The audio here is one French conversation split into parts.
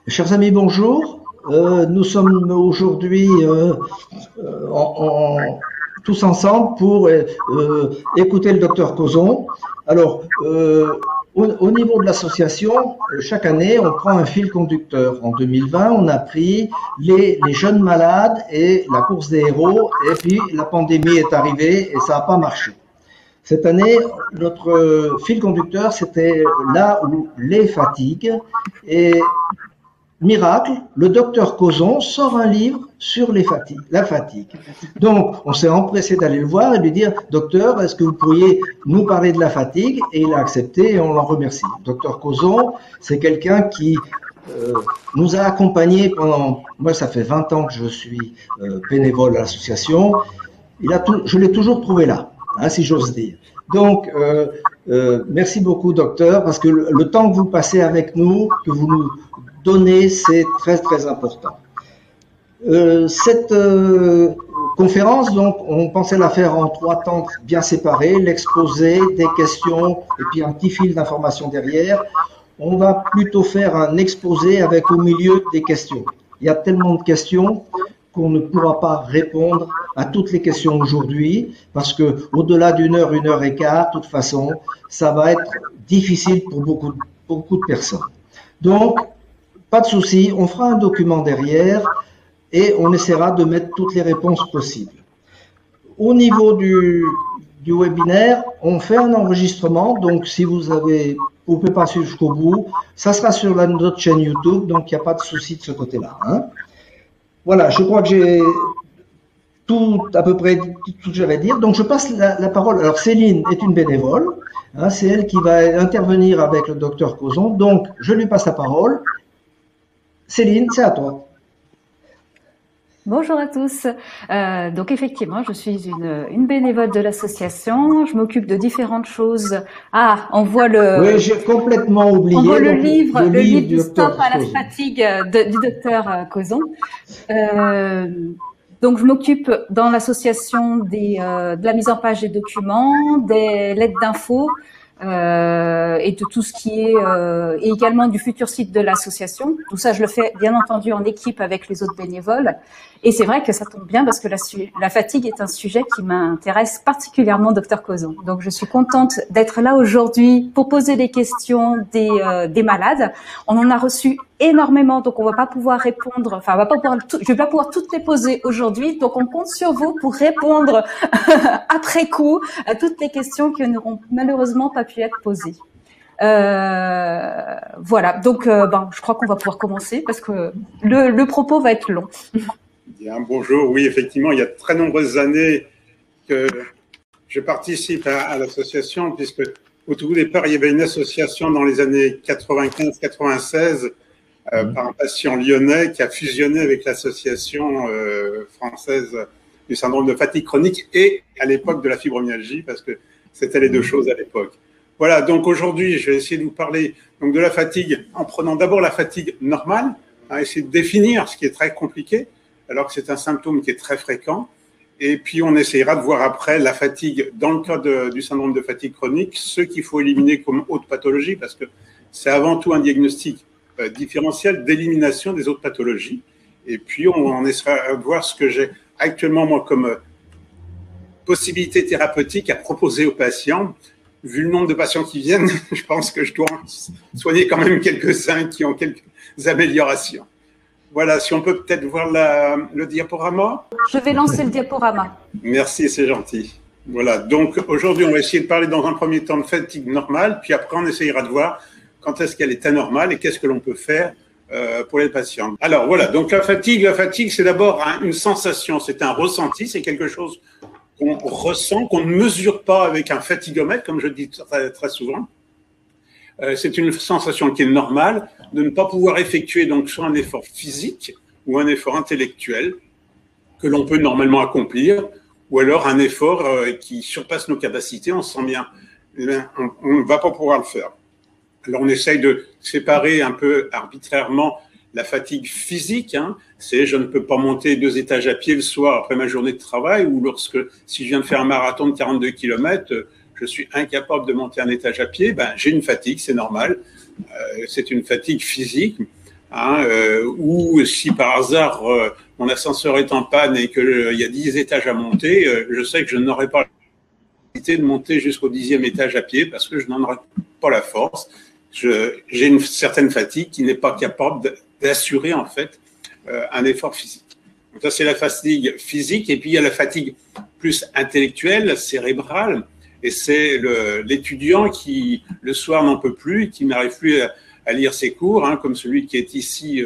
Chers amis, bonjour. Nous sommes aujourd'hui tous ensemble pour écouter le docteur Causon. Alors, au niveau de l'association, chaque année, on prend un fil conducteur. En 2020, on a pris les jeunes malades et la course des héros, et puis la pandémie est arrivée et ça n'a pas marché. Cette année, notre fil conducteur, c'était là où les fatigues. Et miracle, le docteur Causon sort un livre sur la fatigue. Donc, on s'est empressé d'aller le voir et lui dire, docteur, est-ce que vous pourriez nous parler de la fatigue? Et il a accepté et on l'en remercie. Docteur Causon, c'est quelqu'un qui nous a accompagnés pendant, moi ça fait 20 ans que je suis bénévole à l'association, je l'ai toujours trouvé là, hein, si j'ose dire. Donc, merci beaucoup, docteur, parce que le temps que vous passez avec nous, que vous nous donnez, c'est très, très important. Cette conférence, donc, on pensait la faire en 3 temps bien séparés, l'exposé, des questions, et puis un petit fil d'information derrière. On va plutôt faire un exposé avec au milieu des questions. Il y a tellement de questions qu'on ne pourra pas répondre à toutes les questions aujourd'hui, parce que au-delà d'une heure et quart, de toute façon, ça va être difficile pour beaucoup de personnes. Donc, pas de souci, on fera un document derrière et on essaiera de mettre toutes les réponses possibles. Au niveau du webinaire, on fait un enregistrement, donc si vous ne pouvez pas suivre jusqu'au bout, ça sera sur notre chaîne YouTube, donc il n'y a pas de souci de ce côté-là. Hein. Voilà, je crois que j'ai à peu près tout ce que j'avais à dire. Donc je passe la parole. Alors Céline est une bénévole, hein, c'est elle qui va intervenir avec le docteur Causon. Donc je lui passe la parole. Céline, c'est à toi. Bonjour à tous. Donc effectivement, je suis une bénévole de l'association. Je m'occupe de différentes choses. Ah, on voit Oui, j'ai complètement oublié. On voit le livre du Stop à la fatigue du docteur Causon. Donc je m'occupe dans l'association de la mise en page des documents, des lettres d'infos. Et de tout ce qui est et également du futur site de l'association. Tout ça, je le fais bien entendu en équipe avec les autres bénévoles. Et c'est vrai que ça tombe bien parce que la fatigue est un sujet qui m'intéresse particulièrement, docteur Causon. Donc, je suis contente d'être là aujourd'hui pour poser les questions des malades. On en a reçu énormément, donc on va pas pouvoir répondre. Enfin, je vais pas pouvoir toutes les poser aujourd'hui. Donc, on compte sur vous pour répondre après coup à toutes les questions qui n'auront malheureusement pas pu être posées. Voilà. Donc, je crois qu'on va pouvoir commencer parce que le propos va être long. Bien, bonjour. Oui, effectivement, il y a de très nombreuses années que je participe à l'association, puisque au tout départ, il y avait une association dans les années 95-96 par un patient lyonnais qui a fusionné avec l'association française du syndrome de fatigue chronique et à l'époque de la fibromyalgie, parce que c'était les deux choses à l'époque. Voilà, donc aujourd'hui, je vais essayer de vous parler donc, de la fatigue en prenant d'abord la fatigue normale, essayer de définir ce qui est très compliqué, alors que c'est un symptôme qui est très fréquent. Et puis, on essayera de voir après la fatigue, dans le cas du syndrome de fatigue chronique, ce qu'il faut éliminer comme autre pathologie, parce que c'est avant tout un diagnostic différentiel d'élimination des autres pathologies. Et puis, on essaiera de voir ce que j'ai actuellement, moi, comme possibilité thérapeutique à proposer aux patients. Vu le nombre de patients qui viennent, je pense que je dois soigner quand même quelques-uns qui ont quelques améliorations. Voilà, si on peut peut-être voir le diaporama. Je vais lancer le diaporama. Merci, c'est gentil. Voilà, donc aujourd'hui, on va essayer de parler dans un premier temps de fatigue normale, puis après, on essayera de voir quand est-ce qu'elle est anormale et qu'est-ce que l'on peut faire pour les patients. Alors voilà, donc la fatigue, c'est d'abord une sensation, c'est un ressenti, c'est quelque chose qu'on ressent, qu'on ne mesure pas avec un fatigomètre, comme je dis très, très souvent. C'est une sensation qui est normale de ne pas pouvoir effectuer donc soit un effort physique ou un effort intellectuel que l'on peut normalement accomplir, ou alors un effort qui surpasse nos capacités, on se sent bien, on ne va pas pouvoir le faire. Alors on essaye de séparer un peu arbitrairement la fatigue physique, c'est je ne peux pas monter 2 étages à pied le soir après ma journée de travail, ou si je viens de faire un marathon de 42 km, je suis incapable de monter un étage à pied, j'ai une fatigue, c'est normal, c'est une fatigue physique. hein, ou si par hasard mon ascenseur est en panne et qu'il y a 10 étages à monter, je sais que je n'aurai pas la possibilité de monter jusqu'au 10e étage à pied parce que je n'en aurai pas la force. J'ai une certaine fatigue qui n'est pas capable d'assurer en fait un effort physique. Donc ça, c'est la fatigue physique. Et puis, il y a la fatigue plus intellectuelle, cérébrale. Et c'est l'étudiant qui, le soir, n'en peut plus, qui n'arrive plus à lire ses cours, hein, comme celui qui est ici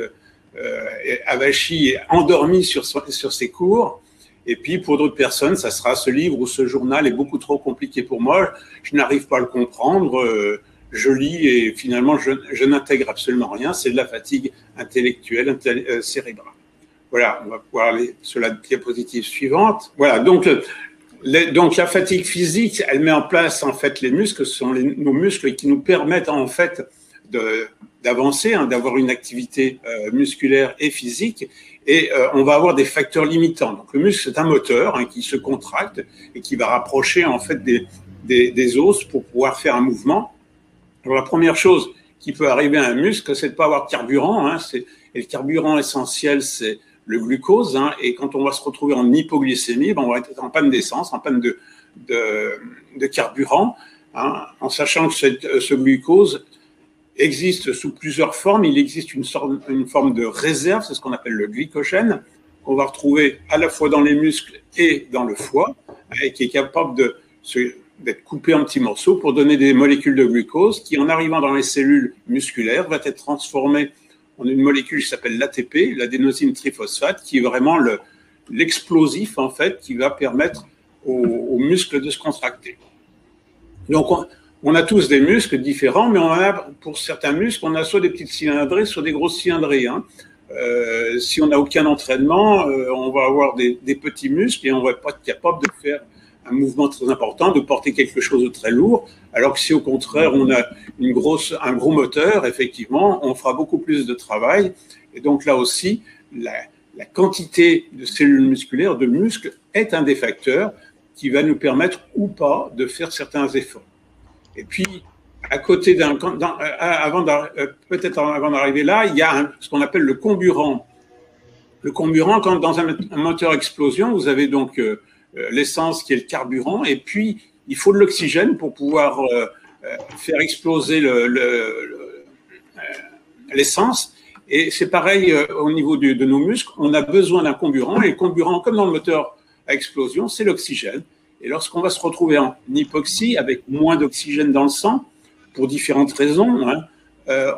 avachi et endormi sur ses cours. Et puis, pour d'autres personnes, ça sera ce livre ou ce journal est beaucoup trop compliqué pour moi. Je n'arrive pas à le comprendre. Je lis et finalement, je n'intègre absolument rien. C'est de la fatigue intellectuelle, cérébrale. Voilà, on va pouvoir aller sur la diapositive suivante. Voilà, donc la fatigue physique, elle met en place en fait les muscles, ce sont nos muscles qui nous permettent en fait d'avancer, hein, d'avoir une activité musculaire et physique. Et on va avoir des facteurs limitants. Donc le muscle, c'est un moteur, hein, qui se contracte et qui va rapprocher en fait des os pour pouvoir faire un mouvement. Alors la première chose qui peut arriver à un muscle, c'est de pas avoir de carburant, hein, et le carburant essentiel, c'est le glucose, hein, et quand on va se retrouver en hypoglycémie, on va être en panne d'essence, en panne de carburant, hein, en sachant que ce glucose existe sous plusieurs formes. Il existe une forme de réserve, c'est ce qu'on appelle le glycogène, qu'on va retrouver à la fois dans les muscles et dans le foie, et qui est capable d'être coupé en petits morceaux pour donner des molécules de glucose qui, en arrivant dans les cellules musculaires, va être transformée en une molécule qui s'appelle l'ATP, l'adénosine triphosphate, qui est vraiment l'explosif, en fait, qui va permettre aux muscles de se contracter. Donc, on a tous des muscles différents, mais pour certains muscles, on a soit des petites cylindrées, soit des grosses cylindrées, hein. Si on n'a aucun entraînement, on va avoir des petits muscles et on ne va pas être capable de faire un mouvement très important, de porter quelque chose de très lourd, alors que si au contraire on a un gros moteur, effectivement, on fera beaucoup plus de travail. Et donc là aussi, la quantité de cellules musculaires, de muscles, est un des facteurs qui va nous permettre ou pas de faire certains efforts. Et puis, à côté peut-être avant d'arriver là, il y a ce qu'on appelle le comburant. Le comburant, quand dans un moteur explosion, vous avez donc l'essence qui est le carburant, et puis il faut de l'oxygène pour pouvoir faire exploser l'essence. Et c'est pareil au niveau de nos muscles, on a besoin d'un comburant, et le comburant, comme dans le moteur à explosion, c'est l'oxygène. Et lorsqu'on va se retrouver en hypoxie, avec moins d'oxygène dans le sang, pour différentes raisons, hein,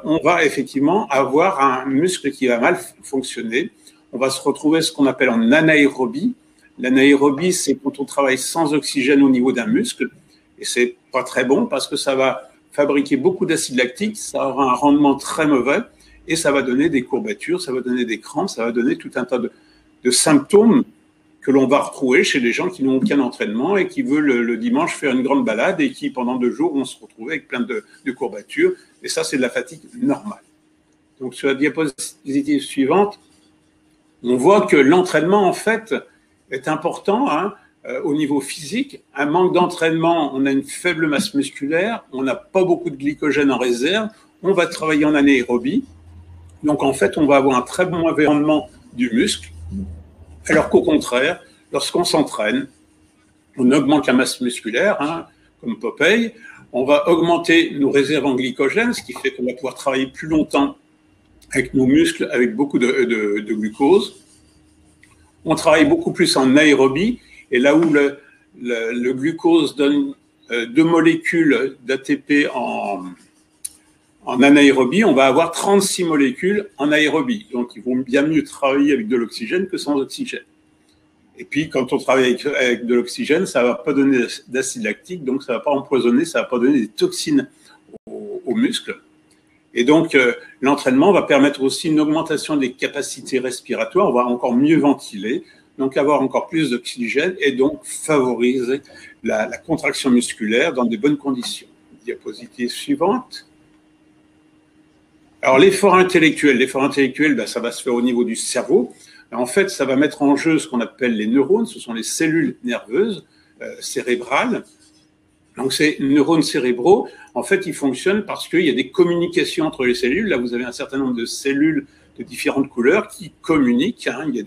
on va effectivement avoir un muscle qui va mal fonctionner. On va se retrouver ce qu'on appelle en anaérobie. L'anaérobie, c'est quand on travaille sans oxygène au niveau d'un muscle, et c'est pas très bon parce que ça va fabriquer beaucoup d'acide lactique, ça aura un rendement très mauvais, et ça va donner des courbatures, ça va donner des crampes, ça va donner tout un tas de symptômes que l'on va retrouver chez les gens qui n'ont aucun entraînement et qui veulent le dimanche faire une grande balade et qui, pendant 2 jours, vont se retrouver avec plein de courbatures. Et ça, c'est de la fatigue normale. Donc, sur la diapositive suivante, on voit que l'entraînement, en fait, est important, hein, au niveau physique. Un manque d'entraînement, on a une faible masse musculaire, on n'a pas beaucoup de glycogène en réserve, on va travailler en anaérobie. Donc, en fait, on va avoir un très bon rendement du muscle. Alors qu'au contraire, lorsqu'on s'entraîne, on augmente la masse musculaire, hein, comme Popeye, on va augmenter nos réserves en glycogène, ce qui fait qu'on va pouvoir travailler plus longtemps avec nos muscles, avec beaucoup de glucose. On travaille beaucoup plus en aérobie, et là où le glucose donne 2 molécules d'ATP en anaérobie, on va avoir 36 molécules en aérobie. Donc, il vaut bien mieux travailler avec de l'oxygène que sans oxygène. Et puis, quand on travaille avec de l'oxygène, ça ne va pas donner d'acide lactique, donc ça ne va pas empoisonner, ça ne va pas donner des toxines aux muscles. Et donc, l'entraînement va permettre aussi une augmentation des capacités respiratoires, on va encore mieux ventiler, donc avoir encore plus d'oxygène et donc favoriser la contraction musculaire dans de bonnes conditions. Diapositive suivante. Alors, l'effort intellectuel, ça va se faire au niveau du cerveau. En fait, ça va mettre en jeu ce qu'on appelle les neurones, ce sont les cellules nerveuses cérébrales. Donc, ces neurones cérébraux, en fait, ils fonctionnent parce qu'il y a des communications entre les cellules. Là, vous avez un certain nombre de cellules de différentes couleurs qui communiquent. Hein. Il y a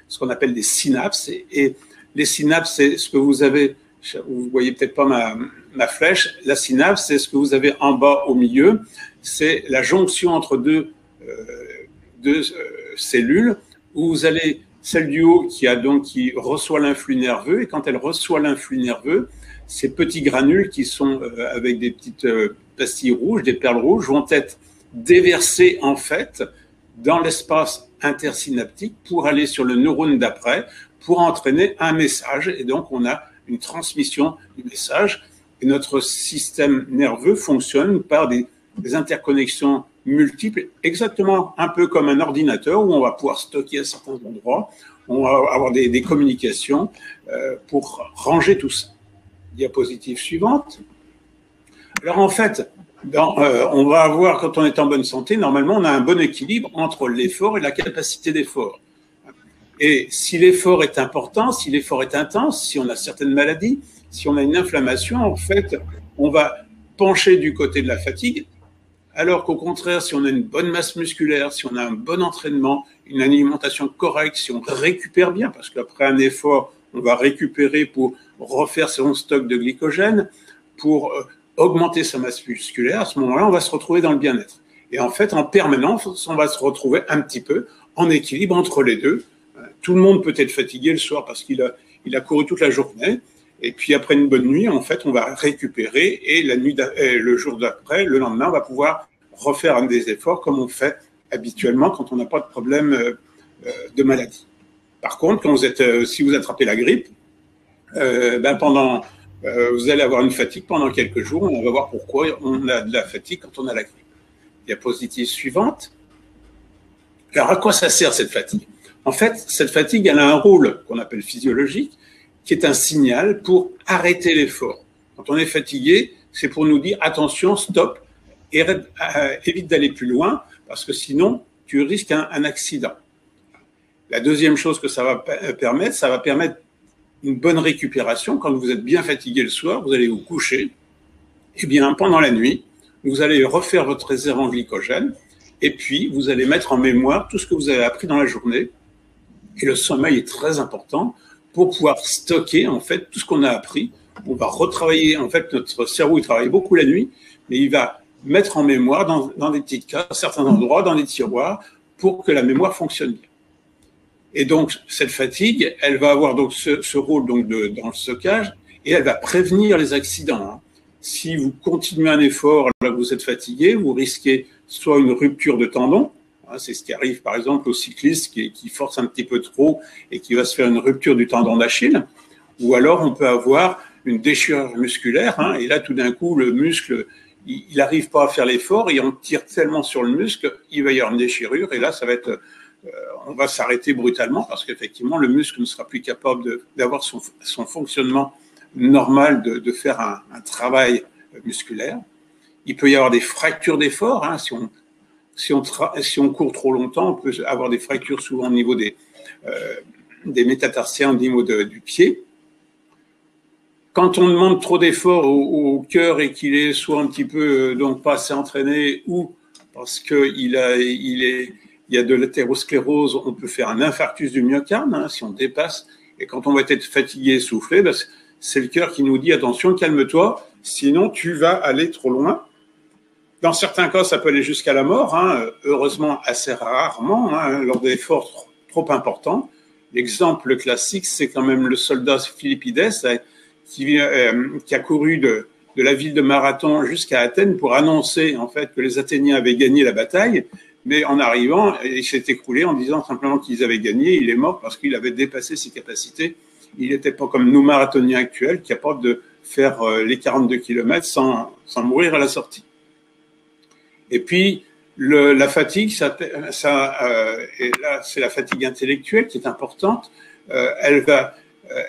ce qu'on appelle des synapses. Et les synapses, c'est ce que vous avez, vous voyez peut-être pas ma flèche, la synapse, c'est ce que vous avez en bas au milieu. C'est la jonction entre deux cellules où vous avez celle du haut qui reçoit l'influx nerveux, et quand elle reçoit l'influx nerveux, ces petits granules qui sont avec des petites pastilles rouges, des perles rouges, vont être déversés en fait dans l'espace intersynaptique pour aller sur le neurone d'après, pour entraîner un message. Et donc, on a une transmission du message. Et notre système nerveux fonctionne par des interconnexions multiples, exactement un peu comme un ordinateur où on va pouvoir stocker à certains endroits, on va avoir des communications pour ranger tout ça. Diapositive suivante. Alors, en fait, on va avoir, quand on est en bonne santé, normalement, on a un bon équilibre entre l'effort et la capacité d'effort. Et si l'effort est important, si l'effort est intense, si on a certaines maladies, si on a une inflammation, en fait, on va pencher du côté de la fatigue, alors qu'au contraire, si on a une bonne masse musculaire, si on a un bon entraînement, une alimentation correcte, si on récupère bien, parce qu'après un effort, on va récupérer pour refaire son stock de glycogène, pour augmenter sa masse musculaire, à ce moment-là, on va se retrouver dans le bien-être. Et en fait, en permanence, on va se retrouver un petit peu en équilibre entre les deux. Tout le monde peut être fatigué le soir parce qu'il a couru toute la journée. Et puis après une bonne nuit, en fait, on va récupérer et le jour d'après, le lendemain, on va pouvoir refaire des efforts comme on fait habituellement quand on n'a pas de problème de maladie. Par contre, quand si vous attrapez la grippe, vous allez avoir une fatigue pendant quelques jours. On va voir pourquoi on a de la fatigue quand on a la grippe. Diapositive suivante. Alors, à quoi ça sert cette fatigue? En fait, cette fatigue, elle a un rôle qu'on appelle physiologique, qui est un signal pour arrêter l'effort. Quand on est fatigué, c'est pour nous dire attention, stop, évite d'aller plus loin, parce que sinon, tu risques un accident. La deuxième chose que ça va permettre une bonne récupération. Quand vous êtes bien fatigué le soir, vous allez vous coucher, et bien pendant la nuit, vous allez refaire votre réserve en glycogène, et puis vous allez mettre en mémoire tout ce que vous avez appris dans la journée. Et le sommeil est très important pour pouvoir stocker en fait tout ce qu'on a appris. On va retravailler, en fait notre cerveau il travaille beaucoup la nuit, mais il va mettre en mémoire dans des petites cases, à certains endroits, dans des tiroirs, pour que la mémoire fonctionne bien. Et donc cette fatigue, elle va avoir donc ce rôle donc dans le stockage, et elle va prévenir les accidents. Hein. Si vous continuez un effort là que vous êtes fatigué, vous risquez soit une rupture de tendon. C'est ce qui arrive, par exemple, aux cyclistes qui forcent un petit peu trop et qui va se faire une rupture du tendon d'Achille. Ou alors, on peut avoir une déchirure musculaire. Hein, et là, tout d'un coup, le muscle, il n'arrive pas à faire l'effort et on tire tellement sur le muscle, il va y avoir une déchirure. Et là, ça va être, on va s'arrêter brutalement parce qu'effectivement, le muscle ne sera plus capable d'avoir son fonctionnement normal de faire un travail musculaire. Il peut y avoir des fractures d'effort. Hein, si on court trop longtemps, on peut avoir des fractures souvent au niveau des métatarsiens, au niveau du pied. Quand on demande trop d'efforts au cœur et qu'il est soit un petit peu donc pas assez entraîné ou parce qu'il y a de l'athérosclérose, on peut faire un infarctus du myocarde hein, si on dépasse. Et quand on va être fatigué, essoufflé, c'est le cœur qui nous dit attention, calme-toi, sinon tu vas aller trop loin. Dans certains cas, ça peut aller jusqu'à la mort, hein, heureusement assez rarement, hein, lors d'efforts trop importants. L'exemple classique, c'est quand même le soldat Philippides qui a couru de la ville de Marathon jusqu'à Athènes pour annoncer en fait que les Athéniens avaient gagné la bataille, mais en arrivant, il s'est écroulé en disant simplement qu'ils avaient gagné. Il est mort parce qu'il avait dépassé ses capacités. Il n'était pas comme nous marathoniens actuels, capables de faire les 42 km sans mourir à la sortie. Et puis, la fatigue, et là, c'est la fatigue intellectuelle qui est importante. Elle va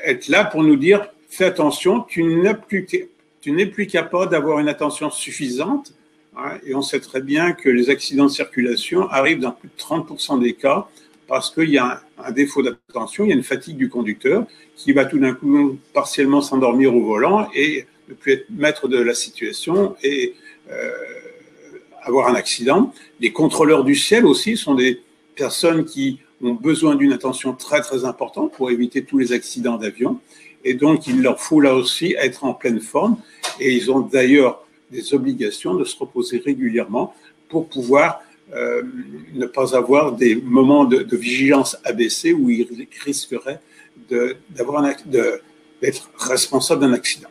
être là pour nous dire, fais attention, tu n'es plus capable d'avoir une attention suffisante. Hein, et on sait très bien que les accidents de circulation arrivent dans plus de 30% des cas parce qu'il y a un défaut d'attention, il y a une fatigue du conducteur qui va tout d'un coup partiellement s'endormir au volant et ne plus être maître de la situation et avoir un accident. Les contrôleurs du ciel aussi sont des personnes qui ont besoin d'une attention très très importante pour éviter tous les accidents d'avion. Et donc, il leur faut là aussi être en pleine forme. Et ils ont d'ailleurs des obligations de se reposer régulièrement pour pouvoir ne pas avoir des moments de vigilance abaissée où ils risqueraient d'être responsables d'un accident.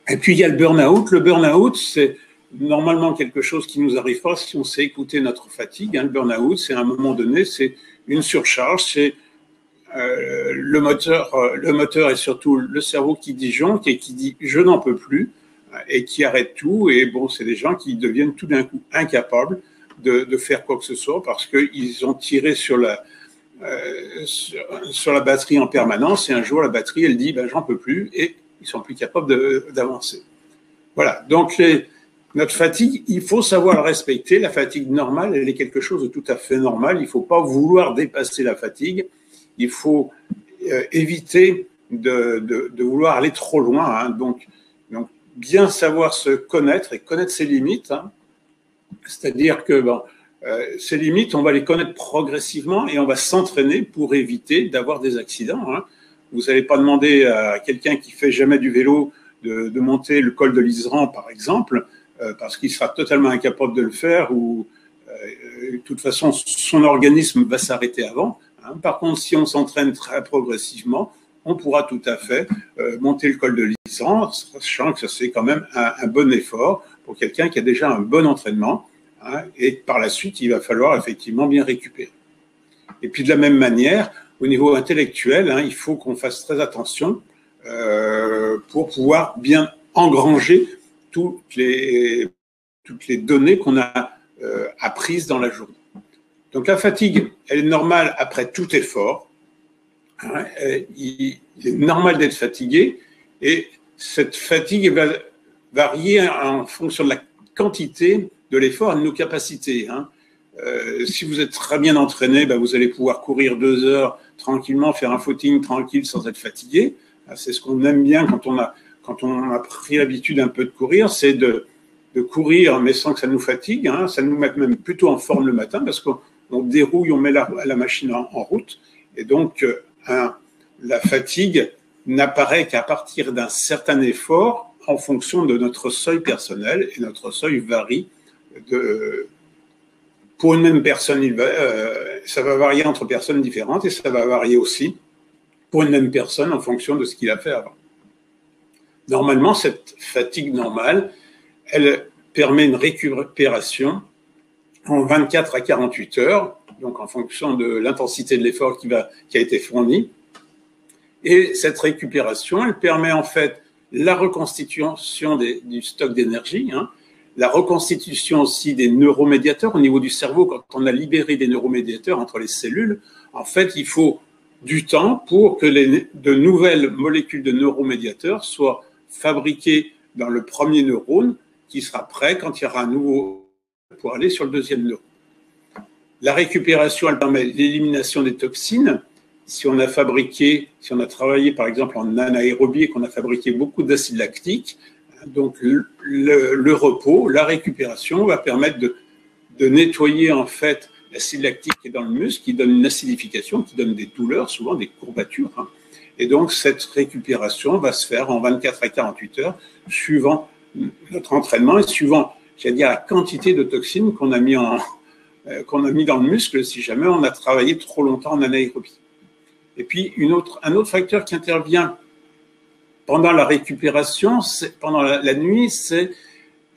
Et puis, il y a le burn-out. Le burn-out, c'est normalement quelque chose qui nous arrive pas si on sait écouter notre fatigue. Le burn-out, c'est à un moment donné, c'est une surcharge, c'est le moteur et surtout le cerveau qui disjoncte et qui dit « je n'en peux plus » et qui arrête tout. Et bon, c'est des gens qui deviennent tout d'un coup incapables de faire quoi que ce soit parce qu'ils ont tiré sur la batterie en permanence et un jour, la batterie, elle dit « j'en peux plus » et ils sont plus capables d'avancer. Voilà, donc notre fatigue, il faut savoir la respecter. La fatigue normale, elle est quelque chose de tout à fait normal. Il ne faut pas vouloir dépasser la fatigue. Il faut éviter de vouloir aller trop loin. Donc, bien savoir se connaître et connaître ses limites. C'est-à-dire que ces limites, on va les connaître progressivement et on va s'entraîner pour éviter d'avoir des accidents. Vous n'allez pas demander à quelqu'un qui fait jamais du vélo de monter le col de l'Iseran, par exemple, parce qu'il sera totalement incapable de le faire ou de toute façon, son organisme va s'arrêter avant. Par contre, si on s'entraîne très progressivement, on pourra tout à fait monter le col de l'Iseran, sachant que ça c'est quand même un bon effort pour quelqu'un qui a déjà un bon entraînement. Et par la suite, il va falloir effectivement bien récupérer. Et puis de la même manière, au niveau intellectuel, il faut qu'on fasse très attention pour pouvoir bien engranger toutes les données qu'on a apprises dans la journée. Donc la fatigue, elle est normale après tout effort. Il est normal d'être fatigué et cette fatigue va varier en fonction de la quantité de l'effort et de nos capacités. Si vous êtes très bien entraîné, vous allez pouvoir courir 2 heures tranquillement, faire un footing tranquille sans être fatigué. C'est ce qu'on aime bien quand on a pris l'habitude un peu de courir, c'est de courir mais sans que ça nous fatigue. Ça nous met même plutôt en forme le matin parce qu'on dérouille, on met la machine en route. Et donc, la fatigue n'apparaît qu'à partir d'un certain effort en fonction de notre seuil personnel et notre seuil varie. Pour une même personne, ça va varier entre personnes différentes et ça va varier aussi pour une même personne en fonction de ce qu'il a fait avant. Normalement, cette fatigue normale, elle permet une récupération en 24 à 48 heures, donc en fonction de l'intensité de l'effort qui a été fourni. Et cette récupération, elle permet en fait la reconstitution du stock d'énergie, la reconstitution aussi des neuromédiateurs au niveau du cerveau. Quand on a libéré des neuromédiateurs entre les cellules, en fait, il faut du temps pour que de nouvelles molécules de neuromédiateurs soient fabriquées dans le premier neurone qui sera prêt quand il y aura un nouveau pour aller sur le deuxième neurone. La récupération, elle permet l'élimination des toxines. Si on a travaillé par exemple en anaérobie et qu'on a fabriqué beaucoup d'acide lactique, donc le repos, la récupération va permettre de nettoyer en fait l'acide lactique qui est dans le muscle, qui donne une acidification, qui donne des douleurs, souvent des courbatures. Et donc cette récupération va se faire en 24 à 48 heures, suivant notre entraînement et suivant, j'allais dire, la quantité de toxines qu'on a mis dans le muscle si jamais on a travaillé trop longtemps en anaérobie. Et puis un autre facteur qui intervient pendant la récupération, pendant la nuit, c'est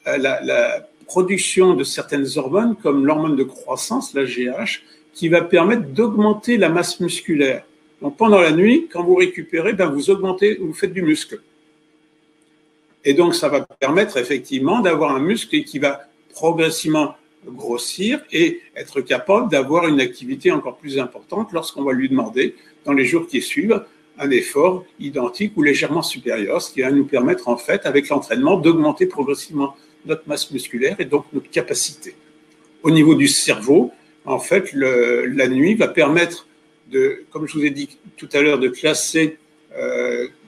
la production de certaines hormones comme l'hormone de croissance, la GH, qui va permettre d'augmenter la masse musculaire. Donc pendant la nuit, quand vous récupérez, vous faites du muscle. Et donc ça va permettre effectivement d'avoir un muscle qui va progressivement grossir et être capable d'avoir une activité encore plus importante lorsqu'on va lui demander, dans les jours qui suivent, un effort identique ou légèrement supérieur, ce qui va nous permettre en fait, avec l'entraînement, d'augmenter progressivement notre masse musculaire et donc notre capacité. Au niveau du cerveau, en fait, la nuit va permettre comme je vous ai dit tout à l'heure, de classer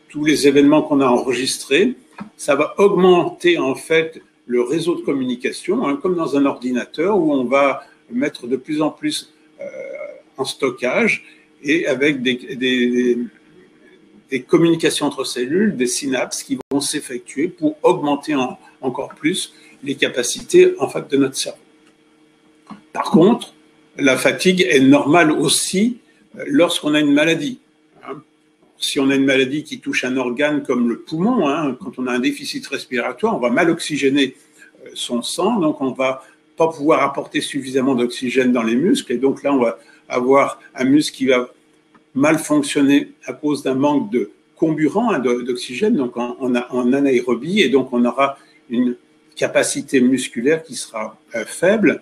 tous les événements qu'on a enregistrés. Ça va augmenter en fait le réseau de communication, comme dans un ordinateur où on va mettre de plus en plus en stockage et avec des communications entre cellules, des synapses qui vont s'effectuer pour augmenter encore plus les capacités en fait de notre cerveau. Par contre, la fatigue est normale aussi lorsqu'on a une maladie. Si on a une maladie qui touche un organe comme le poumon, quand on a un déficit respiratoire, on va mal oxygéner son sang, donc on va pas pouvoir apporter suffisamment d'oxygène dans les muscles, et donc là on va avoir un muscle qui va mal fonctionner à cause d'un manque de comburant d'oxygène, donc en anaérobie, et donc on aura une capacité musculaire qui sera faible.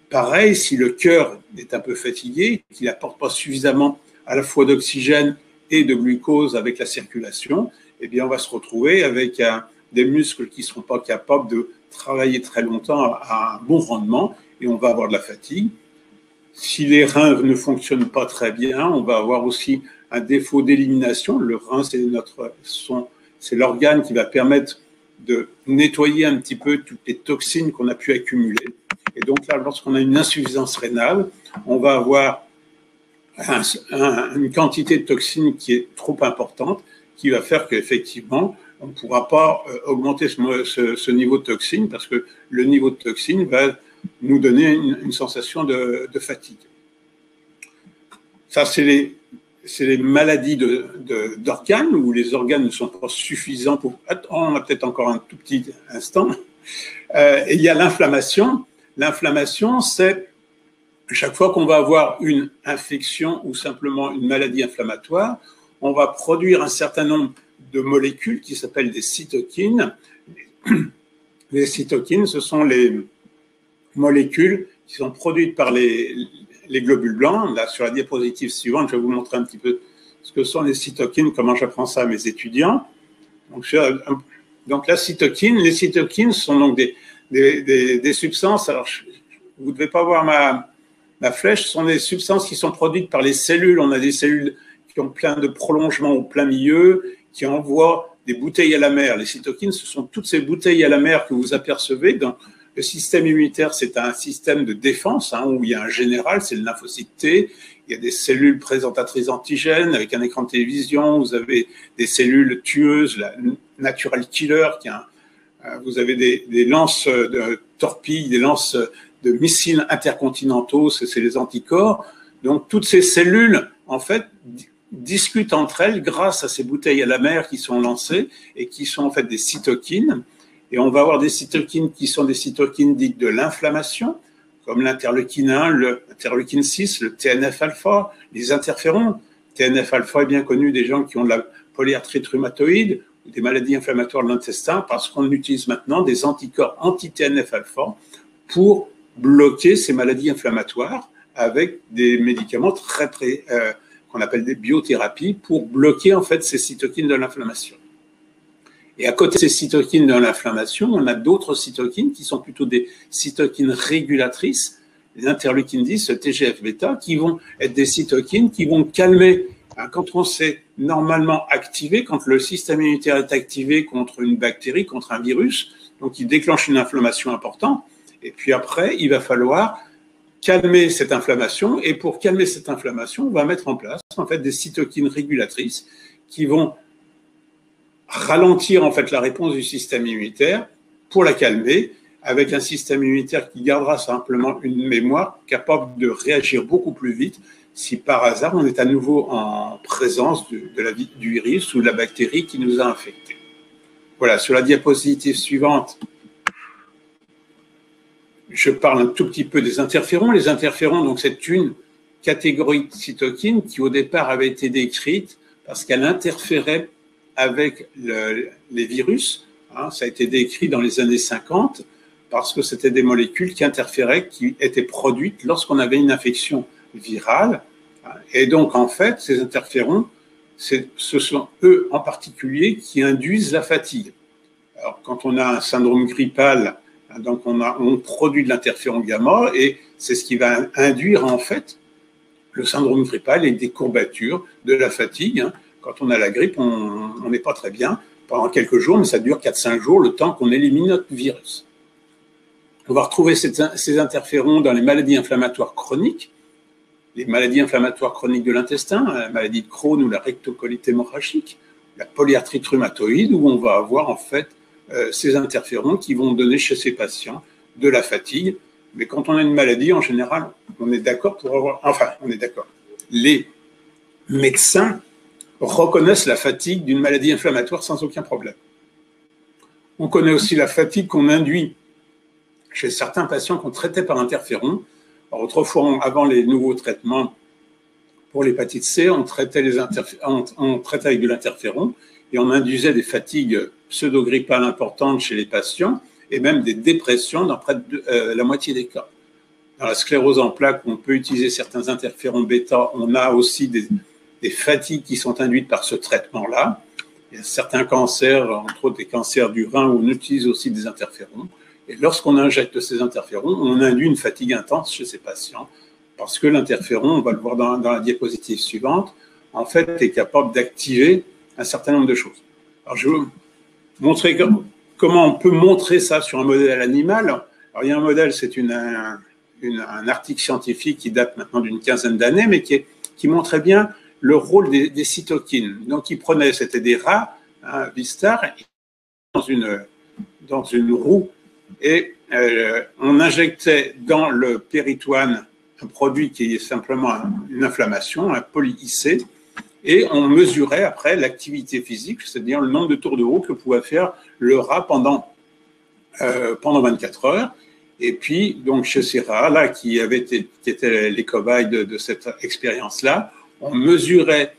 Pareil, si le cœur est un peu fatigué, qu'il n'apporte pas suffisamment à la fois d'oxygène et de glucose avec la circulation, eh bien on va se retrouver avec des muscles qui ne seront pas capables de travailler très longtemps à un bon rendement, et on va avoir de la fatigue. Si les reins ne fonctionnent pas très bien, on va avoir aussi un défaut d'élimination. Le rein, c'est l'organe qui va permettre de nettoyer un petit peu toutes les toxines qu'on a pu accumuler. Et donc là, lorsqu'on a une insuffisance rénale, on va avoir une quantité de toxines qui est trop importante, qui va faire qu'effectivement, on ne pourra pas augmenter ce niveau de toxines, parce que le niveau de toxines va nous donner une sensation de fatigue. Ça, c'est les maladies d'organes, où les organes ne sont pas suffisants pour... On a peut-être encore un tout petit instant. Et il y a l'inflammation. L'inflammation, c'est chaque fois qu'on va avoir une infection ou simplement une maladie inflammatoire, on va produire un certain nombre de molécules qui s'appellent des cytokines. Les cytokines, ce sont les molécules qui sont produites par les globules blancs. Là, sur la diapositive suivante, je vais vous montrer un petit peu ce que sont les cytokines, comment j'apprends ça à mes étudiants. Donc les cytokines sont donc des substances. Alors, vous ne devez pas voir ma flèche, ce sont des substances qui sont produites par les cellules. On a des cellules qui ont plein de prolongements au plein milieu, qui envoient des bouteilles à la mer. Les cytokines, ce sont toutes ces bouteilles à la mer que vous apercevez dans le système immunitaire. C'est un système de défense où il y a un général, c'est le lymphocyte T. Il y a des cellules présentatrices antigènes avec un écran de télévision. Vous avez des cellules tueuses, la natural killer, vous avez des lances de torpilles, des lances de missiles intercontinentaux, c'est les anticorps. Donc toutes ces cellules, en fait, discutent entre elles grâce à ces bouteilles à la mer qui sont lancées et qui sont en fait des cytokines. Et on va avoir des cytokines qui sont des cytokines dites de l'inflammation, comme l'interleukine 1, l'interleukine 6, le TNF-alpha, les interférons. TNF-alpha est bien connu des gens qui ont de la polyarthrite rhumatoïde, des maladies inflammatoires de l'intestin, parce qu'on utilise maintenant des anticorps anti-TNF-alpha pour bloquer ces maladies inflammatoires avec des médicaments qu'on appelle des biothérapies pour bloquer en fait ces cytokines de l'inflammation. Et à côté de ces cytokines de l'inflammation, on a d'autres cytokines qui sont plutôt des cytokines régulatrices, les interleukines 10, le TGF-bêta, qui vont être des cytokines qui vont calmer. Quand on s'est normalement activé, quand le système immunitaire est activé contre une bactérie, contre un virus, donc il déclenche une inflammation importante, et puis après, il va falloir calmer cette inflammation, et pour calmer cette inflammation, on va mettre en place en fait des cytokines régulatrices qui vont ralentir en fait la réponse du système immunitaire pour la calmer, avec un système immunitaire qui gardera simplement une mémoire capable de réagir beaucoup plus vite si par hasard on est à nouveau en présence du virus ou de la bactérie qui nous a infectés. Voilà, sur la diapositive suivante, je parle un tout petit peu des interférons. Les interférons, donc, c'est une catégorie de cytokines qui, au départ, avait été décrite parce qu'elle interférait avec les virus. Ça a été décrit dans les années 50 parce que c'était des molécules qui interféraient, qui étaient produites lorsqu'on avait une infection virale. Et donc, en fait, ces interférons, ce sont eux en particulier qui induisent la fatigue. Alors, quand on a un syndrome grippal, donc on produit de l'interféron gamma et c'est ce qui va induire en fait le syndrome grippal et des courbatures, de la fatigue. Quand on a la grippe, on n'est pas très bien pendant quelques jours, mais ça dure 4-5 jours, le temps qu'on élimine notre virus. On va retrouver ces interférons dans les maladies inflammatoires chroniques. les maladies inflammatoires chroniques de l'intestin, la maladie de Crohn ou la rectocolite hémorragique, la polyarthrite rhumatoïde, où on va avoir en fait ces interférons qui vont donner chez ces patients de la fatigue. Mais quand on a une maladie, en général, on est d'accord pour avoir... Enfin, on est d'accord. Les médecins reconnaissent la fatigue d'une maladie inflammatoire sans aucun problème. On connaît aussi la fatigue qu'on induit chez certains patients qu'on traitait par interféron. Alors, autrefois, avant les nouveaux traitements pour l'hépatite C, on traitait avec de l'interféron et on induisait des fatigues pseudo-grippales importantes chez les patients et même des dépressions dans près de la moitié des cas. Dans la sclérose en plaques, on peut utiliser certains interférons bêta. On a aussi des fatigues qui sont induites par ce traitement-là. Il y a certains cancers, entre autres des cancers du rein, où on utilise aussi des interférons. Et lorsqu'on injecte ces interférons, on induit une fatigue intense chez ces patients parce que l'interféron, on va le voir dans la diapositive suivante, en fait, est capable d'activer un certain nombre de choses. Alors, je vais vous montrer comment on peut montrer ça sur un modèle animal. Alors, il y a un modèle, c'est un article scientifique qui date maintenant d'une quinzaine d'années, mais qui montrait bien le rôle des cytokines. Donc, ils prenaient, c'était des rats, Vistar, dans une roue, et on injectait dans le péritoine un produit qui est simplement une inflammation, un poly-IC, et on mesurait après l'activité physique, c'est-à-dire le nombre de tours de roue que pouvait faire le rat pendant 24 heures. Et puis, donc, chez ces rats-là, qui étaient les cobayes de cette expérience-là, on mesurait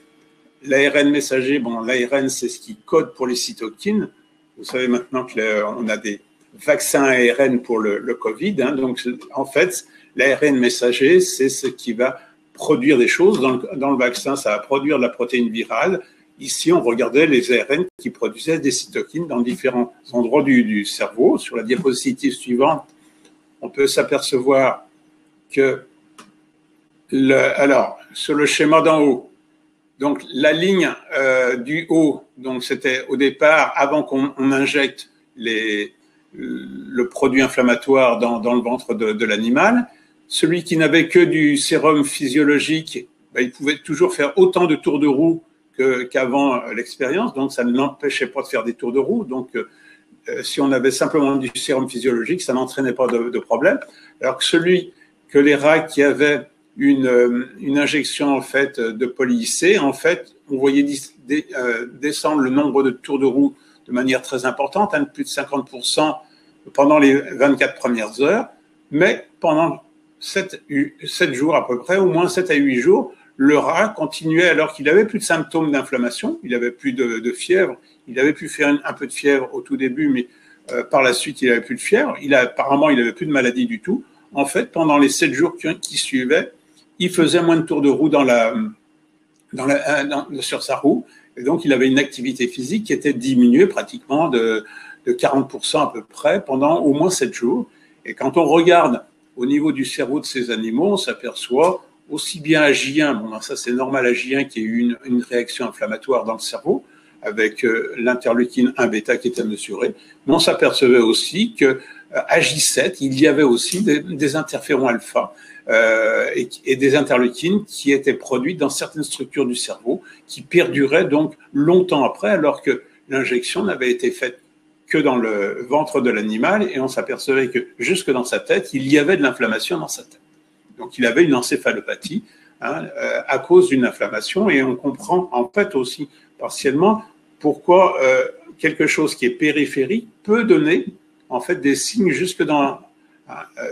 l'ARN messager. Bon, l'ARN, c'est ce qui code pour les cytokines. Vous savez maintenant qu'on a des vaccins ARN pour le Covid. Hein, donc, en fait, l'ARN messager, c'est ce qui va produire des choses. Dans le vaccin, ça va produire de la protéine virale. Ici, on regardait les ARN qui produisaient des cytokines dans différents endroits du cerveau. Sur la diapositive suivante, on peut s'apercevoir que, alors, sur le schéma d'en haut, donc la ligne du haut, donc c'était au départ, avant qu'on injecte le produit inflammatoire dans le ventre de l'animal. Celui qui n'avait que du sérum physiologique, il pouvait toujours faire autant de tours de roue qu'avant l'expérience, donc ça ne l'empêchait pas de faire des tours de roue. Donc, si on avait simplement du sérum physiologique, ça n'entraînait pas de problème. Alors que les rats qui avaient une injection en fait de poly-IC, en fait, on voyait descendre le nombre de tours de roue de manière très importante, de plus de 50% pendant les 24 premières heures, mais pendant 7 jours à peu près, au moins 7 à 8 jours, le rat continuait alors qu'il n'avait plus de symptômes d'inflammation, il n'avait plus de fièvre, il avait pu faire un peu de fièvre au tout début, mais par la suite, il n'avait plus de fièvre, apparemment, il n'avait plus de maladie du tout. En fait, pendant les 7 jours qui suivaient, il faisait moins de tours de roue sur sa roue, et donc il avait une activité physique qui était diminuée pratiquement de 40% à peu près pendant au moins 7 jours. Et quand on regarde au niveau du cerveau de ces animaux, on s'aperçoit aussi bien à J1, bon, ça c'est normal à J1 qu'il y ait eu une réaction inflammatoire dans le cerveau avec l'interleukine 1 bêta qui était mesurée, mais on s'apercevait aussi qu'à J7, il y avait aussi des interférons alpha et des interleukines qui étaient produites dans certaines structures du cerveau qui perduraient donc longtemps après, alors que l'injection n'avait été faite que dans le ventre de l'animal, et on s'apercevait que jusque dans sa tête, il y avait de l'inflammation dans sa tête. Donc il avait une encéphalopathie à cause d'une inflammation, et on comprend en fait aussi partiellement pourquoi quelque chose qui est périphérique peut donner en fait des signes jusque dans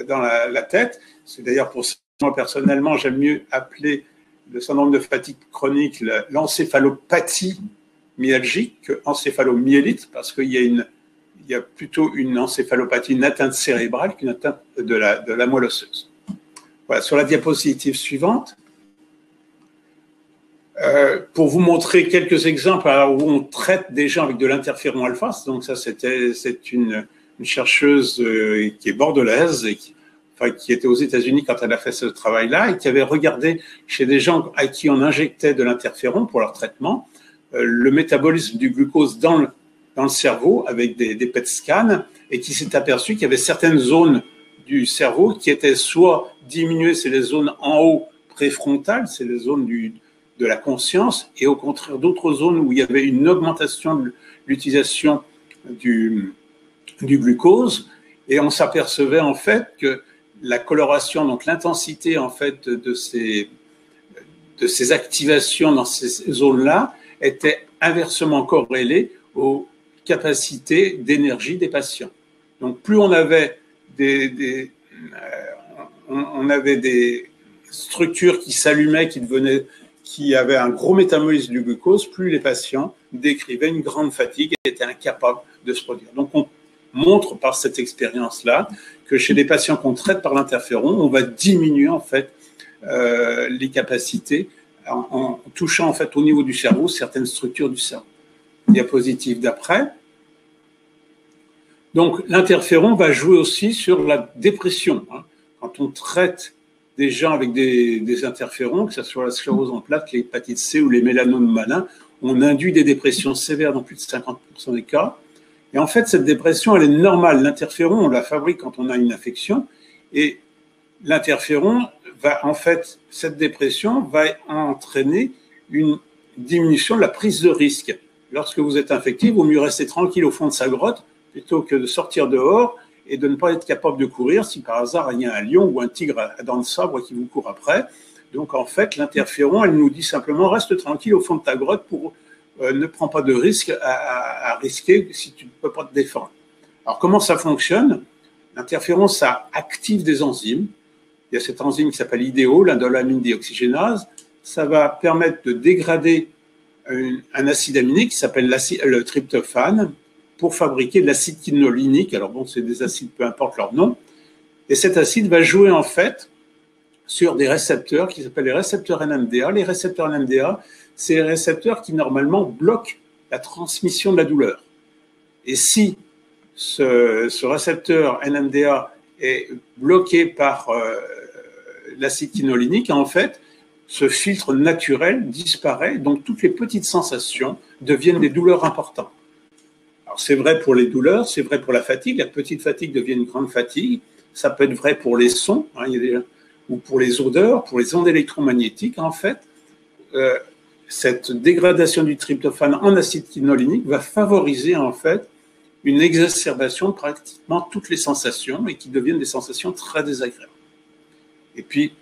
la tête. C'est d'ailleurs pour ça que moi personnellement j'aime mieux appeler le syndrome de fatigue chronique l'encéphalopathie myalgique que encéphalomyélite, parce qu'il y a plutôt une encéphalopathie, une atteinte cérébrale qu'une atteinte de la moelle osseuse. Voilà, sur la diapositive suivante, pour vous montrer quelques exemples où on traite des gens avec de l'interféron alpha. Donc ça, c'est une chercheuse qui est bordelaise et qui était aux États-Unis quand elle a fait ce travail-là, et qui avait regardé chez des gens à qui on injectait de l'interféron pour leur traitement le métabolisme du glucose dans le cerveau avec des PET scans, et qui s'est aperçu qu'il y avait certaines zones du cerveau qui étaient soit diminuées, c'est les zones en haut préfrontales, c'est les zones de la conscience, et au contraire d'autres zones où il y avait une augmentation de l'utilisation du glucose, et on s'apercevait en fait que la coloration, donc l'intensité en fait de ces activations dans ces zones-là était inversement corrélée aux capacités d'énergie des patients. Donc plus on avait des structures qui s'allumaient, qui avaient un gros métabolisme du glucose, plus les patients décrivaient une grande fatigue et étaient incapables de se produire. Donc on montre par cette expérience-là que chez les patients qu'on traite par l'interféron, on va diminuer en fait les capacités en touchant en fait au niveau du cerveau certaines structures du cerveau. Diapositive d'après. Donc l'interféron va jouer aussi sur la dépression. Quand on traite des gens avec des interférons, que ce soit la sclérose en plaques, l'hépatite C ou les mélanomes malins, on induit des dépressions sévères dans plus de 50% des cas. Et en fait, cette dépression, elle est normale. L'interféron, on la fabrique quand on a une infection. Et l'interféron va, en fait, cette dépression va entraîner une diminution de la prise de risque. Lorsque vous êtes infecté, il vaut mieux rester tranquille au fond de sa grotte plutôt que de sortir dehors et de ne pas être capable de courir si par hasard il y a un lion ou un tigre à dents de sabre qui vous court après. Donc en fait, l'interféron, elle nous dit simplement reste tranquille au fond de ta grotte pour ne prends pas de risque à risquer si tu ne peux pas te défendre. Alors comment ça fonctionne? L'interféron, ça active des enzymes. Il y a cette enzyme qui s'appelle IDO, l'indolamine déoxygénase. Ça va permettre de dégrader un acide aminé qui s'appelle le tryptophane pour fabriquer de l'acide quinolinique. Alors bon, c'est des acides, peu importe leur nom. Et cet acide va jouer en fait sur des récepteurs qui s'appellent les récepteurs NMDA. Les récepteurs NMDA, c'est les récepteurs qui normalement bloquent la transmission de la douleur. Et si ce récepteur NMDA est bloqué par l'acide quinolinique, en fait, ce filtre naturel disparaît, donc toutes les petites sensations deviennent des douleurs importantes. Alors c'est vrai pour les douleurs, c'est vrai pour la fatigue, la petite fatigue devient une grande fatigue, ça peut être vrai pour les sons, ou pour les odeurs, pour les ondes électromagnétiques, en fait. Cette dégradation du tryptophane en acide quinolinique va favoriser en fait une exacerbation de pratiquement toutes les sensations et qui deviennent des sensations très désagréables. Et puis,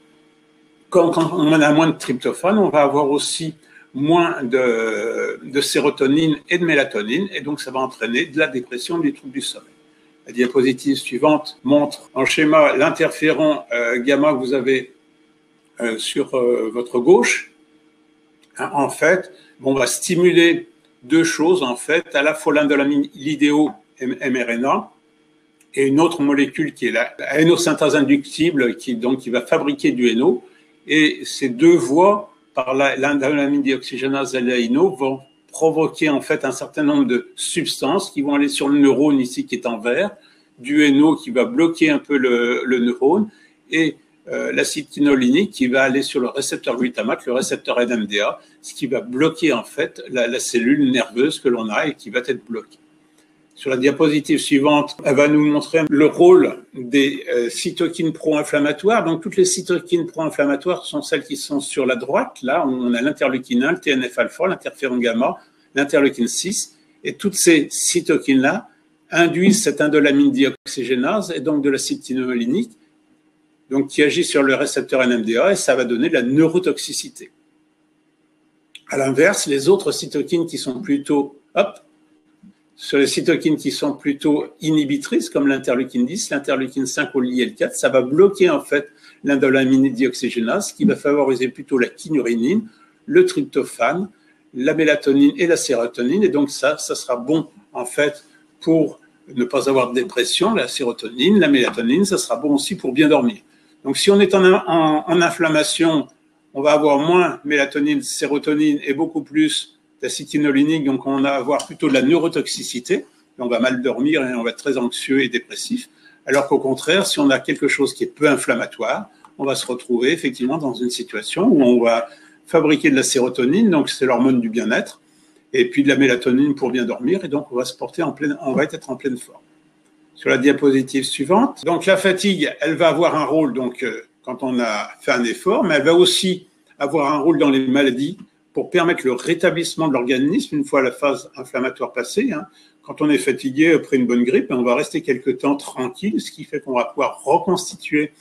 quand on a moins de tryptophane, on va avoir aussi moins de sérotonine et de mélatonine, et donc ça va entraîner de la dépression, des troubles du sommeil. La diapositive suivante montre en schéma l'interféron gamma que vous avez sur votre gauche. En fait, on va stimuler deux choses, en fait, à la fois l'indolamine l'IDO mRNA et une autre molécule qui est la hénosynthèse inductible qui va fabriquer du héno. Et ces deux voies, par l'indolamine déoxygénase et l'héno, vont provoquer en fait un certain nombre de substances qui vont aller sur le neurone ici qui est en vert, du héno qui va bloquer un peu le neurone et l'acide quinolinique qui va aller sur le récepteur glutamate, le récepteur NMDA, ce qui va bloquer en fait la cellule nerveuse que l'on a et qui va être bloquée. Sur la diapositive suivante, elle va nous montrer le rôle des cytokines pro-inflammatoires. Donc toutes les cytokines pro-inflammatoires sont celles qui sont sur la droite. Là, on a l'interleukine 1, le TNF-alpha, l'interféron gamma, l'interleukine 6. Et toutes ces cytokines-là induisent cette indolamine déoxygénase et donc de l'acide quinolinique, donc qui agit sur le récepteur NMDA et ça va donner de la neurotoxicité. À l'inverse, les autres cytokines qui sont plutôt, sur les cytokines qui sont plutôt inhibitrices, comme l'interleukine 10, l'interleukine 5 ou l'IL4, ça va bloquer en fait l'indolamine déoxygénase, qui va favoriser plutôt la kynurénine, le tryptophane, la mélatonine et la sérotonine. Et donc ça sera bon en fait pour ne pas avoir de dépression, la sérotonine, la mélatonine, ça sera bon aussi pour bien dormir. Donc si on est en inflammation, on va avoir moins mélatonine, sérotonine et beaucoup plus d'acide quinolinique, donc on va avoir plutôt de la neurotoxicité, on va mal dormir et on va être très anxieux et dépressif, alors qu'au contraire, si on a quelque chose qui est peu inflammatoire, on va se retrouver effectivement dans une situation où on va fabriquer de la sérotonine, donc c'est l'hormone du bien-être, et puis de la mélatonine pour bien dormir, et donc on va se porter on va être en pleine forme. sur la diapositive suivante. Donc la fatigue, elle va avoir un rôle donc quand on a fait un effort, mais elle va aussi avoir un rôle dans les maladies pour permettre le rétablissement de l'organisme une fois la phase inflammatoire passée. Quand on est fatigué après une bonne grippe, on va rester quelque temps tranquille, ce qui fait qu'on va pouvoir reconstituer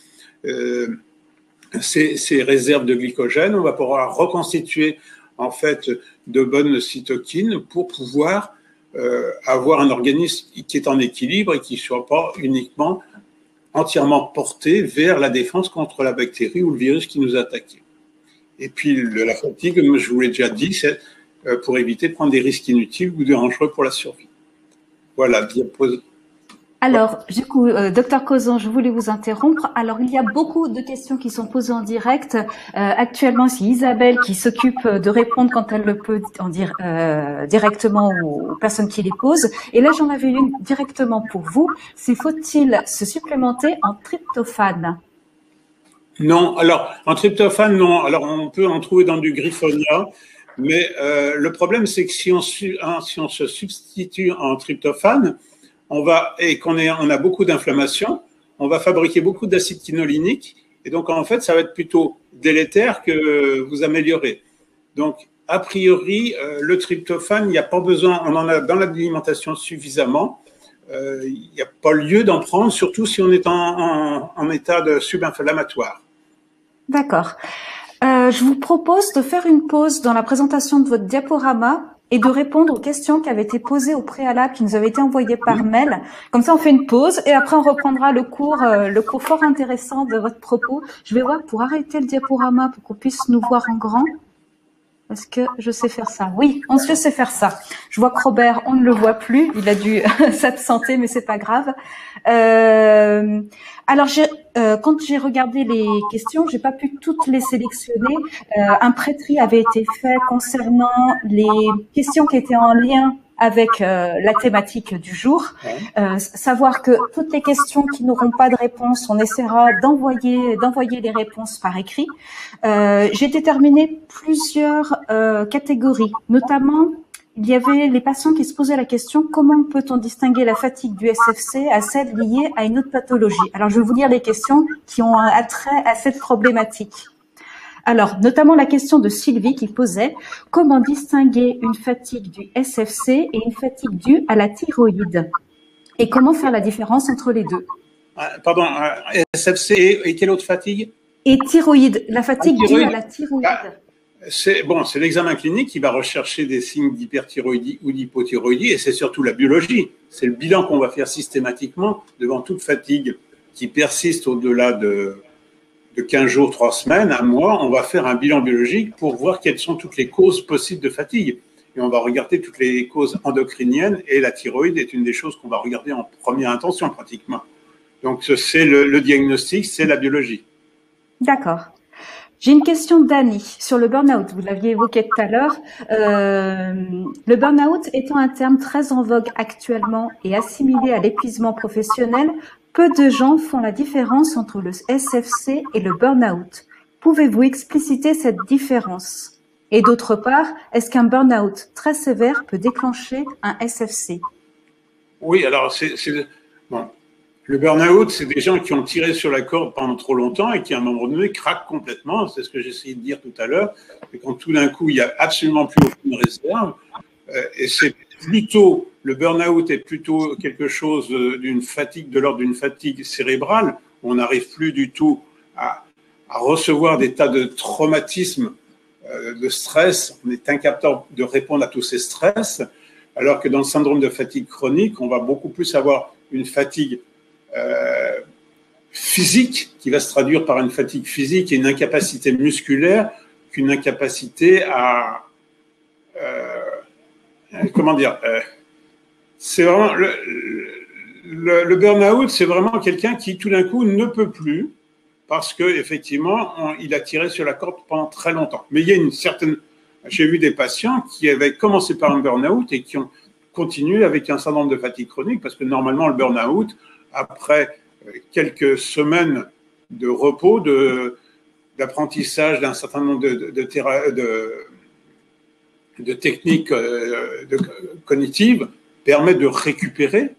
ces réserves de glycogène. On va pouvoir reconstituer en fait de bonnes cytokines pour pouvoir avoir un organisme qui est en équilibre et qui ne soit pas uniquement entièrement porté vers la défense contre la bactérie ou le virus qui nous a attaqué. Et puis la fatigue, je vous l'ai déjà dit, c'est pour éviter de prendre des risques inutiles ou dangereux pour la survie. Voilà, diapositive. Alors, du coup, docteur Cauzon, je voulais vous interrompre. Alors, il y a beaucoup de questions qui sont posées en direct. Actuellement, c'est Isabelle qui s'occupe de répondre quand elle le peut en dire directement aux personnes qui les posent. Et là, j'en avais une directement pour vous. C'est faut-il se supplémenter en tryptophane? Non, alors en tryptophane, non. Alors on peut en trouver dans du griffonia, mais le problème c'est que si on se substitue en tryptophane, on a beaucoup d'inflammation, on va fabriquer beaucoup d'acide quinolinique, et donc en fait ça va être plutôt délétère que vous améliorer. Donc a priori le tryptophane, il n'y a pas besoin, on en a dans l'alimentation suffisamment. Il n'y a pas lieu d'en prendre, surtout si on est en état de subinflammatoire. D'accord. Je vous propose de faire une pause dans la présentation de votre diaporama et de répondre aux questions qui avaient été posées au préalable, qui nous avaient été envoyées par mail. Comme ça, on fait une pause et après, on reprendra le cours fort intéressant de votre propos. Je vais voir pour arrêter le diaporama pour qu'on puisse nous voir en grand. Est-ce que je sais faire ça? Oui, on sait faire ça. Je vois que Robert, on ne le voit plus. Il a dû s'absenter, mais c'est pas grave. Alors, quand j'ai regardé les questions, j'ai pas pu toutes les sélectionner. Un pré-tri avait été fait concernant les questions qui étaient en lien avec la thématique du jour. Savoir que toutes les questions qui n'auront pas de réponse, on essaiera d'envoyer les réponses par écrit. J'ai déterminé plusieurs catégories, notamment il y avait les patients qui se posaient la question comment peut-on distinguer la fatigue du SFC à celle liée à une autre pathologie. Alors je vais vous lire les questions qui ont un attrait à cette problématique. Alors, notamment la question de Sylvie qui posait « Comment distinguer une fatigue du SFC et une fatigue due à la thyroïde ?» Et comment faire la différence entre les deux? Pardon, SFC et quelle autre fatigue? Et thyroïde, la fatigue due à la thyroïde. C'est l'examen clinique qui va rechercher des signes d'hyperthyroïdie ou d'hypothyroïdie et c'est surtout la biologie. C'est le bilan qu'on va faire systématiquement devant toute fatigue qui persiste au-delà de 15 jours, 3 semaines, 1 mois, on va faire un bilan biologique pour voir quelles sont toutes les causes possibles de fatigue. Et on va regarder toutes les causes endocriniennes et la thyroïde est une des choses qu'on va regarder en première intention pratiquement. Donc c'est le diagnostic, c'est la biologie. D'accord. J'ai une question d'Annie sur le burn-out. Vous l'aviez évoqué tout à l'heure. Le burn-out étant un terme très en vogue actuellement et assimilé à l'épuisement professionnel, peu de gens font la différence entre le SFC et le burn-out. Pouvez-vous expliciter cette différence? Et d'autre part, est-ce qu'un burn-out très sévère peut déclencher un SFC? Oui, alors bon. Le burn-out, c'est des gens qui ont tiré sur la corde pendant trop longtemps et qui, à un moment donné, craquent complètement. C'est ce que j'essayais de dire tout à l'heure. Et quand tout d'un coup, il n'y a absolument plus aucune réserve. Et c'est plutôt, le burn-out est plutôt quelque chose d'une fatigue, de l'ordre d'une fatigue cérébrale. On n'arrive plus du tout à recevoir des tas de traumatismes, de stress. On est incapable de répondre à tous ces stress. Alors que dans le syndrome de fatigue chronique, on va beaucoup plus avoir une fatigue physique qui va se traduire par une fatigue physique et une incapacité musculaire qu'une incapacité à comment dire c'est vraiment le burn-out, c'est vraiment quelqu'un qui tout d'un coup ne peut plus parce que effectivement il a tiré sur la corde pendant très longtemps. Mais il y a une certaine, j'ai vu des patients qui avaient commencé par un burn-out et qui ont continué avec un syndrome de fatigue chronique parce que normalement le burn-out, après quelques semaines de repos, d'apprentissage d'un certain nombre de techniques cognitives, permet de récupérer.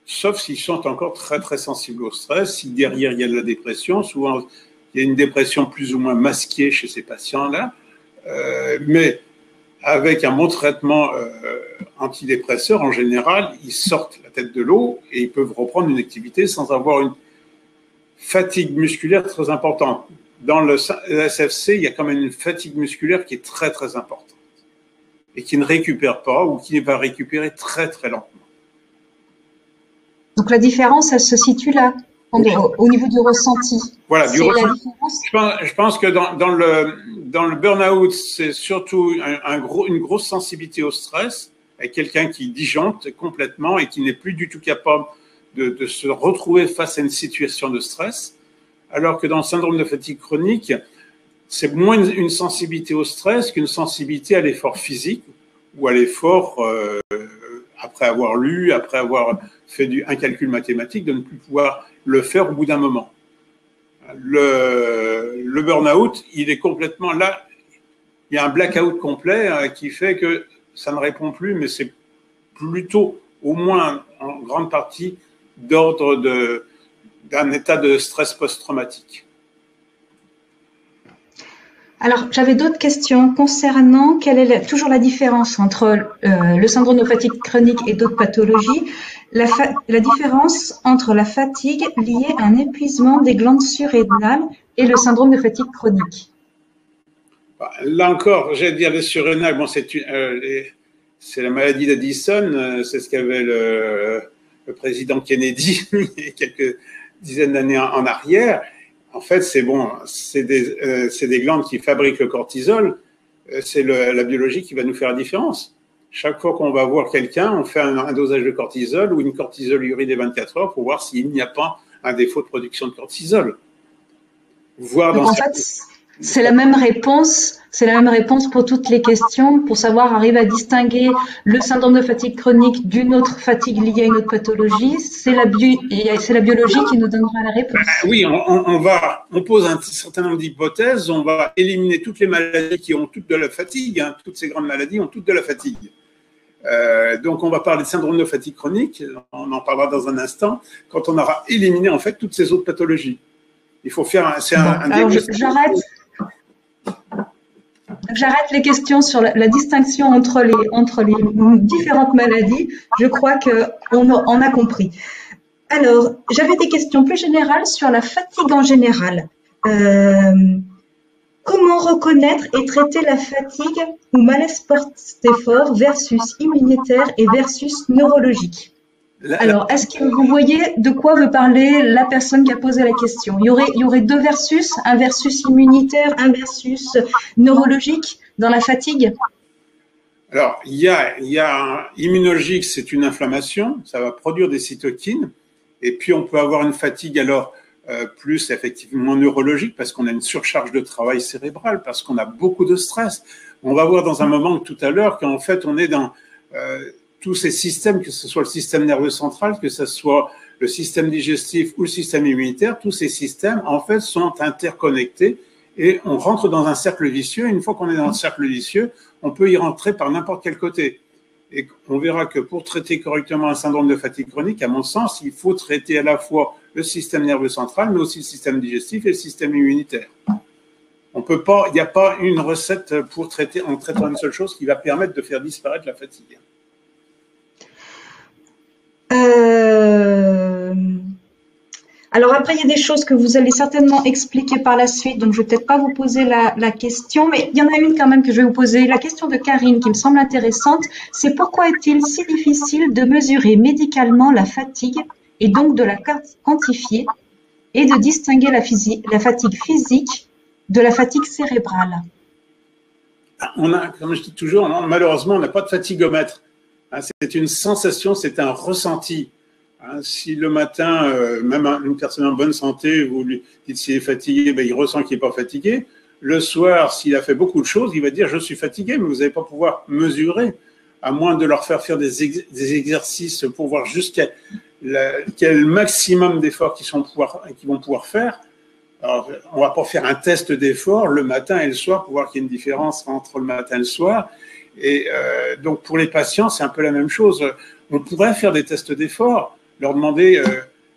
sauf s'ils sont encore très très sensibles au stress. Si derrière il y a de la dépression, souvent il y a une dépression plus ou moins masquée chez ces patients-là, mais avec un bon traitement antidépresseur, en général, ils sortent la tête de l'eau et ils peuvent reprendre une activité sans avoir une fatigue musculaire très importante. Dans le SFC, il y a quand même une fatigue musculaire qui est très très importante et qui ne récupère pas ou qui va récupérer très très lentement. Donc la différence, elle se situe là, au niveau du ressenti. Voilà, du ressenti. Je pense que dans le burn-out, c'est surtout une grosse sensibilité au stress, avec quelqu'un qui disjoncte complètement et qui n'est plus du tout capable de se retrouver face à une situation de stress, alors que dans le syndrome de fatigue chronique, c'est moins une sensibilité au stress qu'une sensibilité à l'effort physique ou à l'effort, après avoir lu, après avoir fait un calcul mathématique, de ne plus pouvoir le faire au bout d'un moment. Le burn-out, il est complètement là, il y a un blackout complet qui fait que ça ne répond plus, mais c'est plutôt, au moins en grande partie, d'ordre d'un état de stress post-traumatique. Alors, j'avais d'autres questions concernant quelle est toujours la différence entre le syndrome de fatigue chronique et d'autres pathologies, la différence entre la fatigue liée à un épuisement des glandes surrénales et le syndrome de fatigue chronique. Là encore, j'allais dire les surrénales, bon, c'est la maladie d'Addison, c'est ce qu'avait le président Kennedy il y a quelques dizaines d'années en arrière. En fait, c'est des glandes qui fabriquent le cortisol. C'est la biologie qui va nous faire la différence. Chaque fois qu'on va voir quelqu'un, on fait un dosage de cortisol ou une cortisolurie des 24 heures pour voir s'il n'y a pas un défaut de production de cortisol. Donc en fait, c'est la même réponse. C'est la même réponse pour toutes les questions, pour savoir arriver à distinguer le syndrome de fatigue chronique d'une autre fatigue liée à une autre pathologie. C'est la biologie qui nous donnera la réponse. Oui, on pose un certain nombre d'hypothèses. On va éliminer toutes les maladies qui ont toutes de la fatigue. Toutes ces grandes maladies ont toutes de la fatigue. Donc, on va parler de syndrome de fatigue chronique. On en parlera dans un instant. Quand on aura éliminé en fait toutes ces autres pathologies, il faut faire alors J'arrête les questions sur la distinction entre les différentes maladies. Je crois qu'on a compris. Alors, j'avais des questions plus générales sur la fatigue en général. Comment reconnaître et traiter la fatigue ou malaise post-effort versus immunitaire et versus neurologique? Alors, est-ce que vous voyez de quoi veut parler la personne qui a posé la question? Il y aurait deux versus, un versus immunitaire, un versus neurologique dans la fatigue? Alors, il y a immunologique, c'est une inflammation, ça va produire des cytokines, et puis on peut avoir une fatigue plus effectivement neurologique parce qu'on a une surcharge de travail cérébral, parce qu'on a beaucoup de stress. On va voir dans un moment tout à l'heure qu'en fait on est dans tous ces systèmes, que ce soit le système nerveux central, que ce soit le système digestif ou le système immunitaire, tous ces systèmes, en fait, sont interconnectés et on rentre dans un cercle vicieux. Et une fois qu'on est dans le cercle vicieux, on peut y rentrer par n'importe quel côté. Et on verra que pour traiter correctement un syndrome de fatigue chronique, à mon sens, il faut traiter à la fois le système nerveux central, mais aussi le système digestif et le système immunitaire. On peut pas, il n'y a pas une recette pour traiter en traitant une seule chose qui va permettre de faire disparaître la fatigue. Alors après, il y a des choses que vous allez certainement expliquer par la suite, donc je ne vais peut-être pas vous poser la question, mais il y en a une quand même que je vais vous poser. La question de Karine qui me semble intéressante, c'est pourquoi est-il si difficile de mesurer médicalement la fatigue et donc de la quantifier et de distinguer la fatigue physique de la fatigue cérébrale? Comme je dis toujours, malheureusement, on n'a pas de fatigomètre. C'est une sensation, c'est un ressenti. Si le matin, même une personne en bonne santé, vous lui dites s'il est fatigué, il ressent qu'il n'est pas fatigué. Le soir, s'il a fait beaucoup de choses, il va dire je suis fatigué, mais vous n'allez pas pouvoir mesurer, à moins de leur faire des exercices pour voir jusqu'à quel maximum d'efforts qu'ils vont pouvoir faire. Alors, on ne va pas faire un test d'effort le matin et le soir pour voir qu'il y a une différence entre le matin et le soir. Et donc, pour les patients, c'est un peu la même chose. On pourrait faire des tests d'effort. leur demander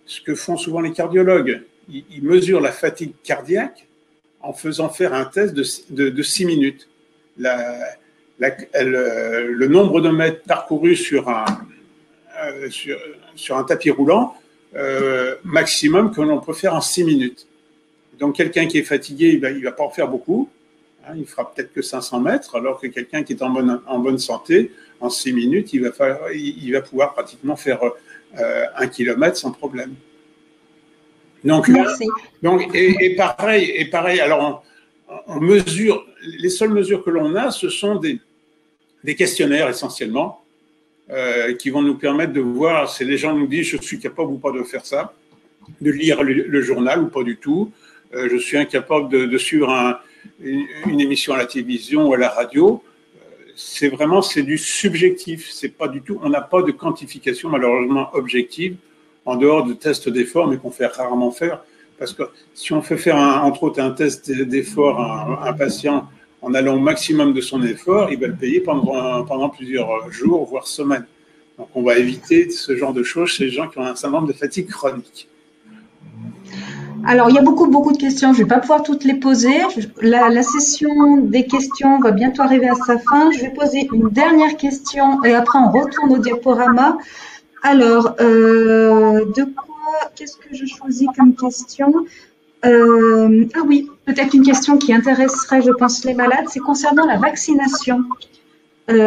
ce que font souvent les cardiologues. Ils mesurent la fatigue cardiaque en faisant faire un test de 6 minutes. Le nombre de mètres parcourus sur un tapis roulant maximum que l'on peut faire en 6 minutes. Donc, quelqu'un qui est fatigué, il va pas en faire beaucoup. Hein, il fera peut-être que 500 mètres, alors que quelqu'un qui est en bonne santé, en 6 minutes, il va pouvoir pratiquement faire 1 kilomètre sans problème. Donc, et pareil, alors on mesure, les seules mesures que l'on a, ce sont des questionnaires essentiellement, qui vont nous permettre de voir si les gens nous disent je suis capable ou pas de faire ça, de lire le journal ou pas du tout, je suis incapable de suivre une émission à la télévision ou à la radio. C'est du subjectif, c'est pas du tout, on n'a pas de quantification malheureusement objective en dehors de tests d'effort, mais qu'on fait rarement faire, parce que si on fait faire entre autres un test d'effort à un patient en allant au maximum de son effort, il va le payer pendant plusieurs jours, voire semaines. Donc on va éviter ce genre de choses chez les gens qui ont un syndrome de fatigue chronique. Alors, il y a beaucoup de questions. Je ne vais pas pouvoir toutes les poser. La session des questions va bientôt arriver à sa fin. Je vais poser une dernière question et après, on retourne au diaporama. Alors, qu'est-ce que je choisis comme question? Ah oui, peut-être une question qui intéresserait, je pense, les malades. C'est concernant la vaccination. Donc, il y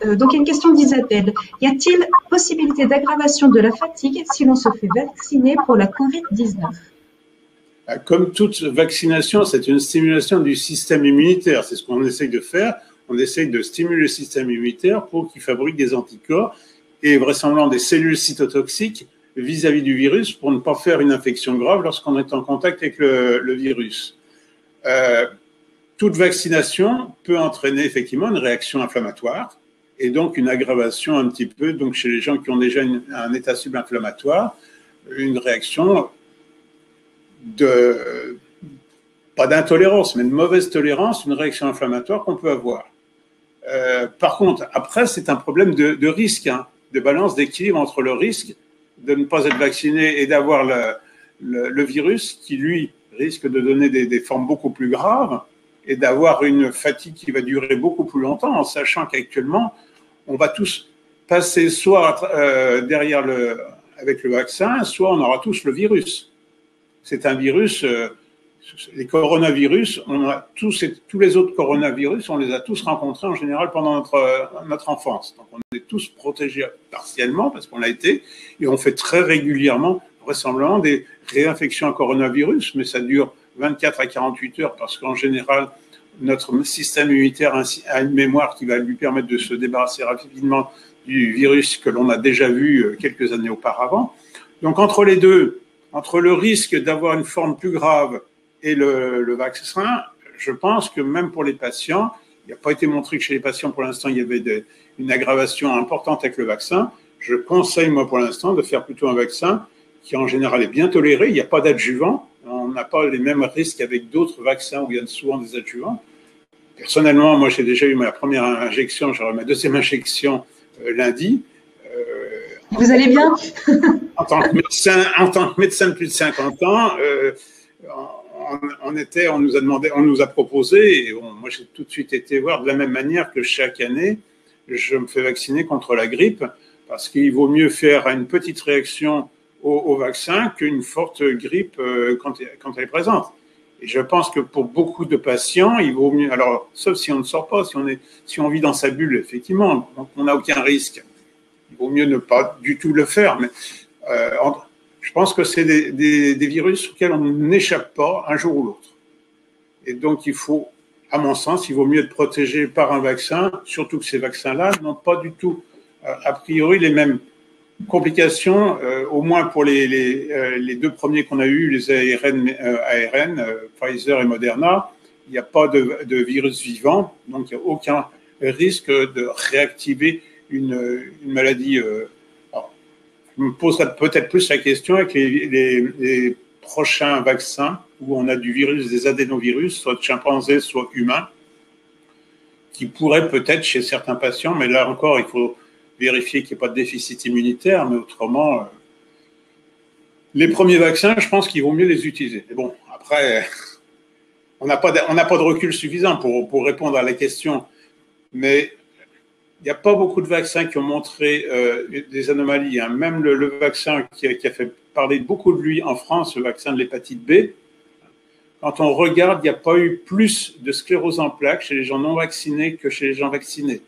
a une question d'Isabelle. Y a-t-il possibilité d'aggravation de la fatigue si l'on se fait vacciner pour la Covid-19? Comme toute vaccination, c'est une stimulation du système immunitaire. C'est ce qu'on essaye de faire. On essaye de stimuler le système immunitaire pour qu'il fabrique des anticorps et vraisemblablement des cellules cytotoxiques vis-à-vis du virus pour ne pas faire une infection grave lorsqu'on est en contact avec le virus. Toute vaccination peut entraîner effectivement une réaction inflammatoire et donc une aggravation un petit peu, donc chez les gens qui ont déjà un état subinflammatoire, une réaction pas d'intolérance, mais de mauvaise tolérance, une réaction inflammatoire qu'on peut avoir. Par contre, après, c'est un problème de risque, hein, de balance d'équilibre entre le risque de ne pas être vacciné et d'avoir le virus qui, lui, risque de donner des formes beaucoup plus graves et d'avoir une fatigue qui va durer beaucoup plus longtemps, en sachant qu'actuellement, on va tous passer soit avec le vaccin, soit on aura tous le virus. C'est un virus, les coronavirus, tous les autres coronavirus, on les a tous rencontrés en général pendant notre enfance. Donc on est tous protégés partiellement parce qu'on l'a été, et on fait très régulièrement, vraisemblablement, des réinfections à coronavirus, mais ça dure 24 à 48 heures parce qu'en général, notre système immunitaire a une mémoire qui va lui permettre de se débarrasser rapidement du virus que l'on a déjà vu quelques années auparavant. Donc entre les deux, entre le risque d'avoir une forme plus grave et le vaccin, je pense que même pour les patients, il n'a pas été montré que chez les patients pour l'instant il y avait une aggravation importante avec le vaccin. Je conseille moi pour l'instant de faire plutôt un vaccin qui en général est bien toléré, il n'y a pas d'adjuvant. On n'a pas les mêmes risques avec d'autres vaccins où il y a souvent des adjuvants. Personnellement, moi, j'ai déjà eu ma première injection, j'aurai ma deuxième injection lundi. Vous allez bien? En tant que médecin de plus de 50 ans, on nous a proposé, et moi j'ai tout de suite été voir de la même manière que chaque année, je me fais vacciner contre la grippe, parce qu'il vaut mieux faire une petite réaction au vaccin qu'une forte grippe quand elle est présente. Et je pense que pour beaucoup de patients, il vaut mieux, alors sauf si on ne sort pas, si on vit dans sa bulle, effectivement, donc on n'a aucun risque. Il vaut mieux ne pas du tout le faire, mais je pense que c'est des virus auxquels on n'échappe pas un jour ou l'autre. Et donc il faut, à mon sens, il vaut mieux être protégé par un vaccin, surtout que ces vaccins-là n'ont pas du tout, a priori, les mêmes complications, au moins pour les deux premiers qu'on a eus, les ARN, Pfizer et Moderna, il n'y a pas de virus vivant, donc il n'y a aucun risque de réactiver une maladie. Alors, je me poserai peut-être plus la question avec les prochains vaccins où on a du virus, des adénovirus, soit de chimpanzés, soit humains, qui pourraient peut-être chez certains patients, mais là encore, il faut vérifier qu'il n'y ait pas de déficit immunitaire, mais autrement, les premiers vaccins, je pense qu'il vaut mieux les utiliser. Et bon, après, on n'a pas de recul suffisant pour répondre à la question, mais il n'y a pas beaucoup de vaccins qui ont montré des anomalies. Hein. Même le vaccin qui a fait parler beaucoup de lui en France, le vaccin de l'hépatite B, quand on regarde, il n'y a pas eu plus de sclérose en plaques chez les gens non vaccinés que chez les gens vaccinés.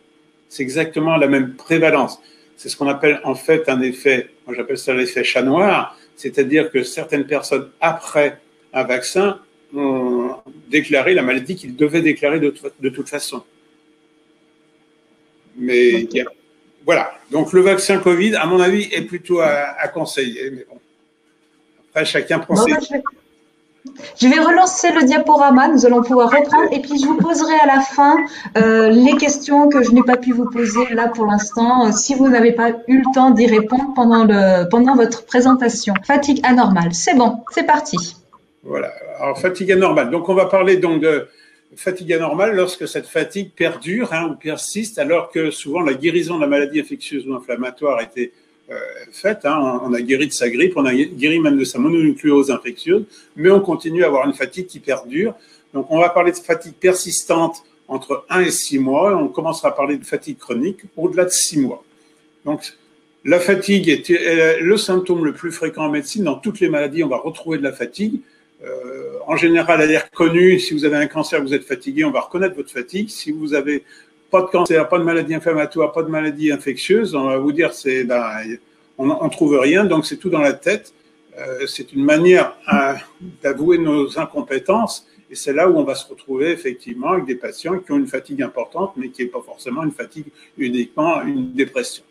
C'est exactement la même prévalence. C'est ce qu'on appelle en fait un effet, moi j'appelle ça l'effet chat noir, c'est-à-dire que certaines personnes, après un vaccin, ont déclaré la maladie qu'ils devaient déclarer de toute façon. Mais voilà, donc le vaccin Covid, à mon avis, est plutôt à conseiller. Mais bon. Après, chacun prend ses... Je vais relancer le diaporama, nous allons pouvoir reprendre et puis je vous poserai à la fin les questions que je n'ai pas pu vous poser là pour l'instant, si vous n'avez pas eu le temps d'y répondre pendant votre présentation. Fatigue anormale, c'est bon, c'est parti. Voilà, alors fatigue anormale. Donc on va parler donc de fatigue anormale lorsque cette fatigue perdure ou persiste, alors que souvent la guérison de la maladie infectieuse ou inflammatoire a été faite. On a guéri de sa grippe, on a guéri même de sa mononucléose infectieuse, mais on continue à avoir une fatigue qui perdure. Donc on va parler de fatigue persistante entre 1 et 6 mois, et on commencera à parler de fatigue chronique au-delà de 6 mois. Donc la fatigue est le symptôme le plus fréquent en médecine. Dans toutes les maladies, on va retrouver de la fatigue. En général, elle est reconnue. Si vous avez un cancer, vous êtes fatigué, on va reconnaître votre fatigue. Si vous avez pas de cancer, pas de maladie inflammatoire, pas de maladie infectieuse, on va vous dire on trouve rien, donc c'est tout dans la tête. C'est une manière d'avouer nos incompétences, et c'est là où on va se retrouver effectivement avec des patients qui ont une fatigue importante, mais qui n'est pas forcément une fatigue uniquement une dépression.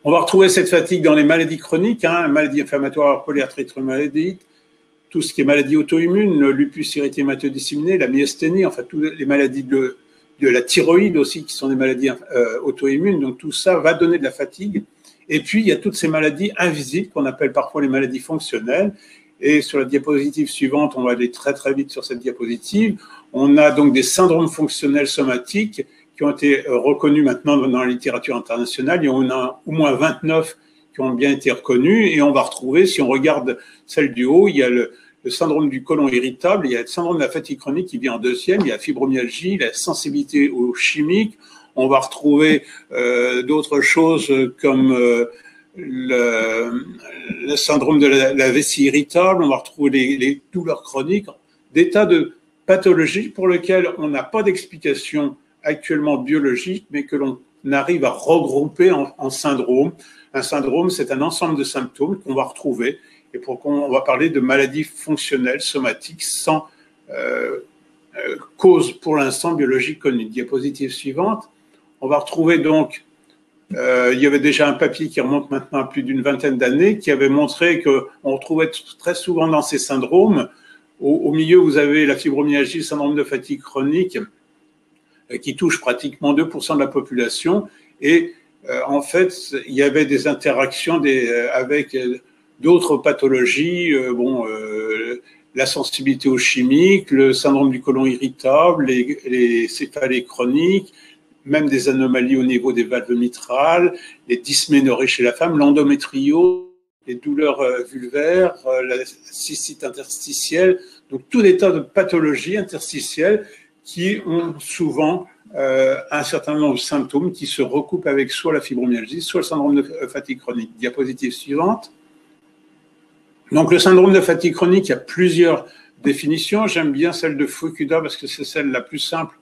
On va retrouver cette fatigue dans les maladies chroniques, maladies inflammatoires, polyarthrite rhumatoïde, tout ce qui est maladie auto-immune, le lupus érythémateux disséminé, la myasthénie, enfin toutes les maladies de la thyroïde aussi, qui sont des maladies auto-immunes. Donc tout ça va donner de la fatigue. Et puis il y a toutes ces maladies invisibles qu'on appelle parfois les maladies fonctionnelles. Et sur la diapositive suivante, on va aller très très vite sur cette diapositive. On a donc des syndromes fonctionnels somatiques qui ont été reconnus maintenant dans la littérature internationale. Il y en a au moins 29 qui ont bien été reconnus. Et on va retrouver, si on regarde celle du haut, il y a le syndrome du côlon irritable, il y a le syndrome de la fatigue chronique qui vient en deuxième, il y a la fibromyalgie, la sensibilité aux chimiques. On va retrouver d'autres choses comme le syndrome de la vessie irritable, on va retrouver les douleurs chroniques, des tas de pathologies pour lesquelles on n'a pas d'explication actuellement biologique, mais que l'on arrive à regrouper en syndrome. Un syndrome, c'est un ensemble de symptômes qu'on va retrouver, et on va parler de maladies fonctionnelles, somatiques, sans cause pour l'instant biologique connue. Diapositive suivante. On va retrouver donc, il y avait déjà un papier qui remonte maintenant à plus d'une vingtaine d'années, qui avait montré qu'on retrouvait très souvent dans ces syndromes, au milieu vous avez la fibromyalgie, le syndrome de fatigue chronique, qui touche pratiquement 2% de la population, et en fait, il y avait des interactions avec d'autres pathologies, la sensibilité aux chimiques, le syndrome du côlon irritable, les céphalées chroniques, même des anomalies au niveau des valves mitrales, les dysménorrhées chez la femme, l'endométriose, les douleurs vulvaires, la cystite interstitielle, donc tout des tas de pathologies interstitielles qui ont souvent un certain nombre de symptômes qui se recoupent avec soit la fibromyalgie, soit le syndrome de fatigue chronique. Diapositive suivante. Donc le syndrome de fatigue chronique, il y a plusieurs définitions. J'aime bien celle de Fukuda parce que c'est celle la plus simple.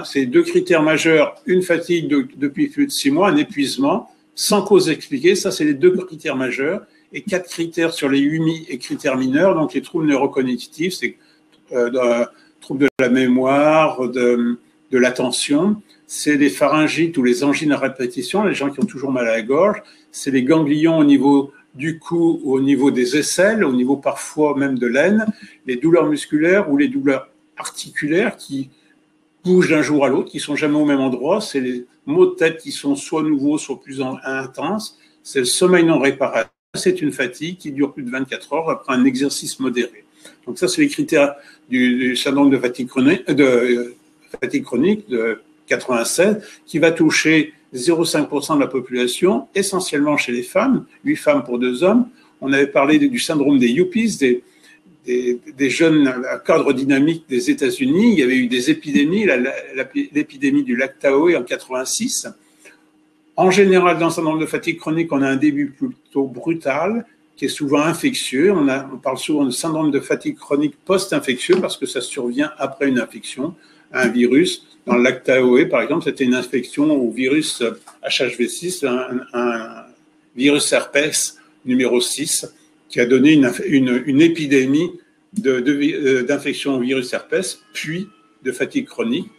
C'est 2 critères majeurs, une fatigue depuis plus de 6 mois, un épuisement, sans cause expliquée, ça c'est les 2 critères majeurs, et 4 critères sur les 8 critères mineurs, donc les troubles neurocognitifs, c'est troubles de la mémoire, de l'attention, c'est les pharyngites ou les angines à répétition, les gens qui ont toujours mal à la gorge, c'est les ganglions au niveau du cou ou au niveau des aisselles, au niveau parfois même de l'aine, les douleurs musculaires ou les douleurs articulaires qui bougent d'un jour à l'autre, qui sont jamais au même endroit, c'est les maux de tête qui sont soit nouveaux, soit plus intenses, c'est le sommeil non réparable, c'est une fatigue qui dure plus de 24 heures après un exercice modéré. Donc ça, c'est les critères du syndrome de fatigue chronique de 96, qui va toucher 0,5% de la population, essentiellement chez les femmes, 8 femmes pour 2 hommes. On avait parlé du syndrome des yuppies, des jeunes cadres dynamiques des États-Unis. Il y avait eu des épidémies, l'épidémie du Lactaoé en 86. En général, dans le syndrome de fatigue chronique, on a un début plutôt brutal, qui est souvent infectieux. On parle souvent de syndrome de fatigue chronique post-infectieux parce que ça survient après une infection à un virus. Dans le Lactaoé, par exemple, c'était une infection au virus HHV6, un virus herpès numéro 6, qui a donné une épidémie d'infection au virus herpès, puis de fatigue chronique.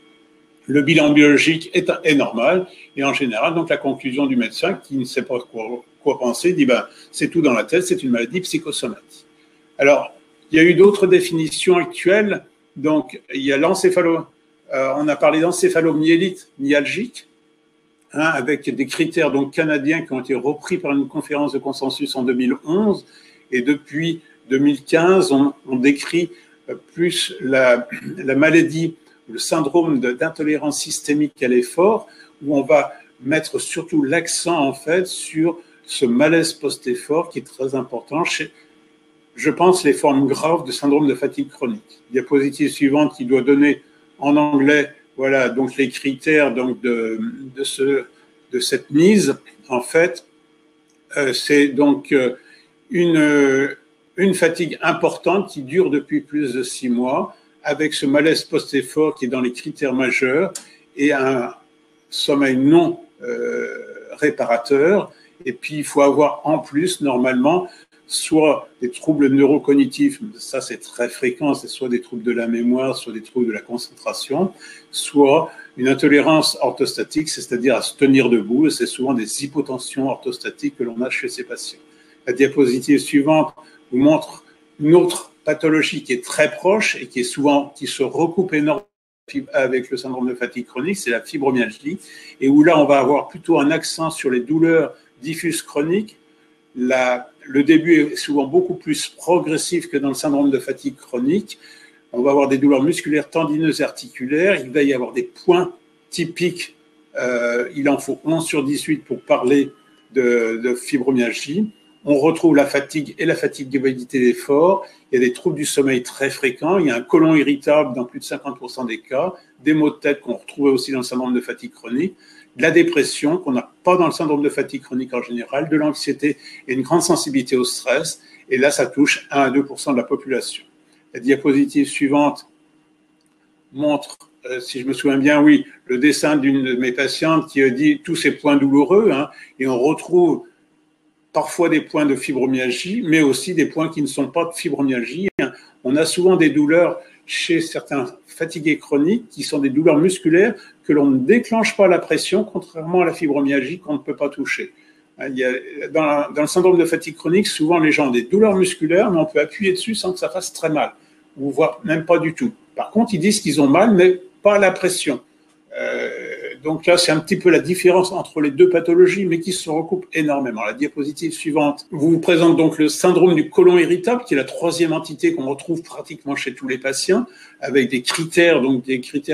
Le bilan biologique est normal, et en général, donc la conclusion du médecin qui ne sait pas quoi penser dit c'est tout dans la tête, c'est une maladie psychosomatique. Alors, il y a eu d'autres définitions actuelles. Donc, il y a on a parlé d'encéphalomyélite myalgique, avec des critères donc canadiens qui ont été repris par une conférence de consensus en 2011, et depuis 2015, on décrit plus la maladie, le syndrome d'intolérance systémique à l'effort, où on va mettre surtout l'accent en fait sur ce malaise post-effort qui est très important chez, je pense, les formes graves de syndrome de fatigue chronique. Diapositive suivante qui doit donner en anglais, voilà, donc les critères donc de cette mise. En fait, c'est donc une fatigue importante qui dure depuis plus de 6 mois, avec ce malaise post-effort qui est dans les critères majeurs et un sommeil non réparateur. Et puis, il faut avoir en plus, normalement, soit des troubles neurocognitifs, ça c'est très fréquent, c'est soit des troubles de la mémoire, soit des troubles de la concentration, soit une intolérance orthostatique, c'est-à-dire à se tenir debout, et c'est souvent des hypotensions orthostatiques que l'on a chez ces patients. La diapositive suivante vous montre une autre pathologie qui est très proche et qui se recoupe énormément avec le syndrome de fatigue chronique, c'est la fibromyalgie, et où là on va avoir plutôt un accent sur les douleurs diffuses chroniques. Le début est souvent beaucoup plus progressif que dans le syndrome de fatigue chronique. On va avoir des douleurs musculaires, tendineuses et articulaires. Il va y avoir des points typiques. Il en faut 11 sur 18 pour parler de fibromyalgie. On retrouve la fatigue et la fatigabilité d'effort. Il y a des troubles du sommeil très fréquents. Il y a un côlon irritable dans plus de 50% des cas. Des maux de tête qu'on retrouvait aussi dans le syndrome de fatigue chronique. De la dépression qu'on n'a pas dans le syndrome de fatigue chronique en général, de l'anxiété et une grande sensibilité au stress. Et là, ça touche 1 à 2% de la population. La diapositive suivante montre, si je me souviens bien, oui, le dessin d'une de mes patientes qui a dit tous ces points douloureux, et on retrouve parfois des points de fibromyalgie, mais aussi des points qui ne sont pas de fibromyalgie. On a souvent des douleurs chez certains fatigués chroniques qui sont des douleurs musculaires que l'on ne déclenche pas la pression, contrairement à la fibromyalgie qu'on ne peut pas toucher. Dans le syndrome de fatigue chronique, souvent les gens ont des douleurs musculaires, mais on peut appuyer dessus sans que ça fasse très mal, ou voire même pas du tout. Par contre, ils disent qu'ils ont mal, mais pas à la pression. Donc là, c'est un petit peu la différence entre les deux pathologies, mais qui se recoupent énormément. La diapositive suivante vous présente donc le syndrome du côlon irritable, qui est la troisième entité qu'on retrouve pratiquement chez tous les patients, avec des critères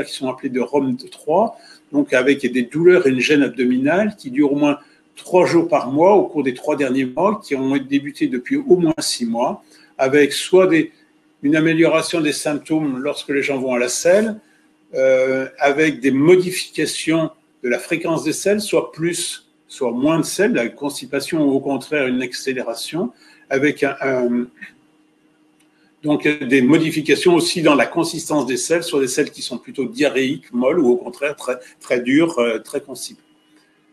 qui sont appelés de ROM3, donc avec des douleurs et une gêne abdominale qui durent au moins 3 jours par mois au cours des 3 derniers mois, qui ont débuté depuis au moins 6 mois, avec soit une amélioration des symptômes lorsque les gens vont à la selle, avec des modifications de la fréquence des selles, soit plus, soit moins de selles, la constipation ou au contraire une accélération, avec donc des modifications aussi dans la consistance des selles, soit des selles qui sont plutôt diarrhéiques, molles, ou au contraire très, très dures, très constipées.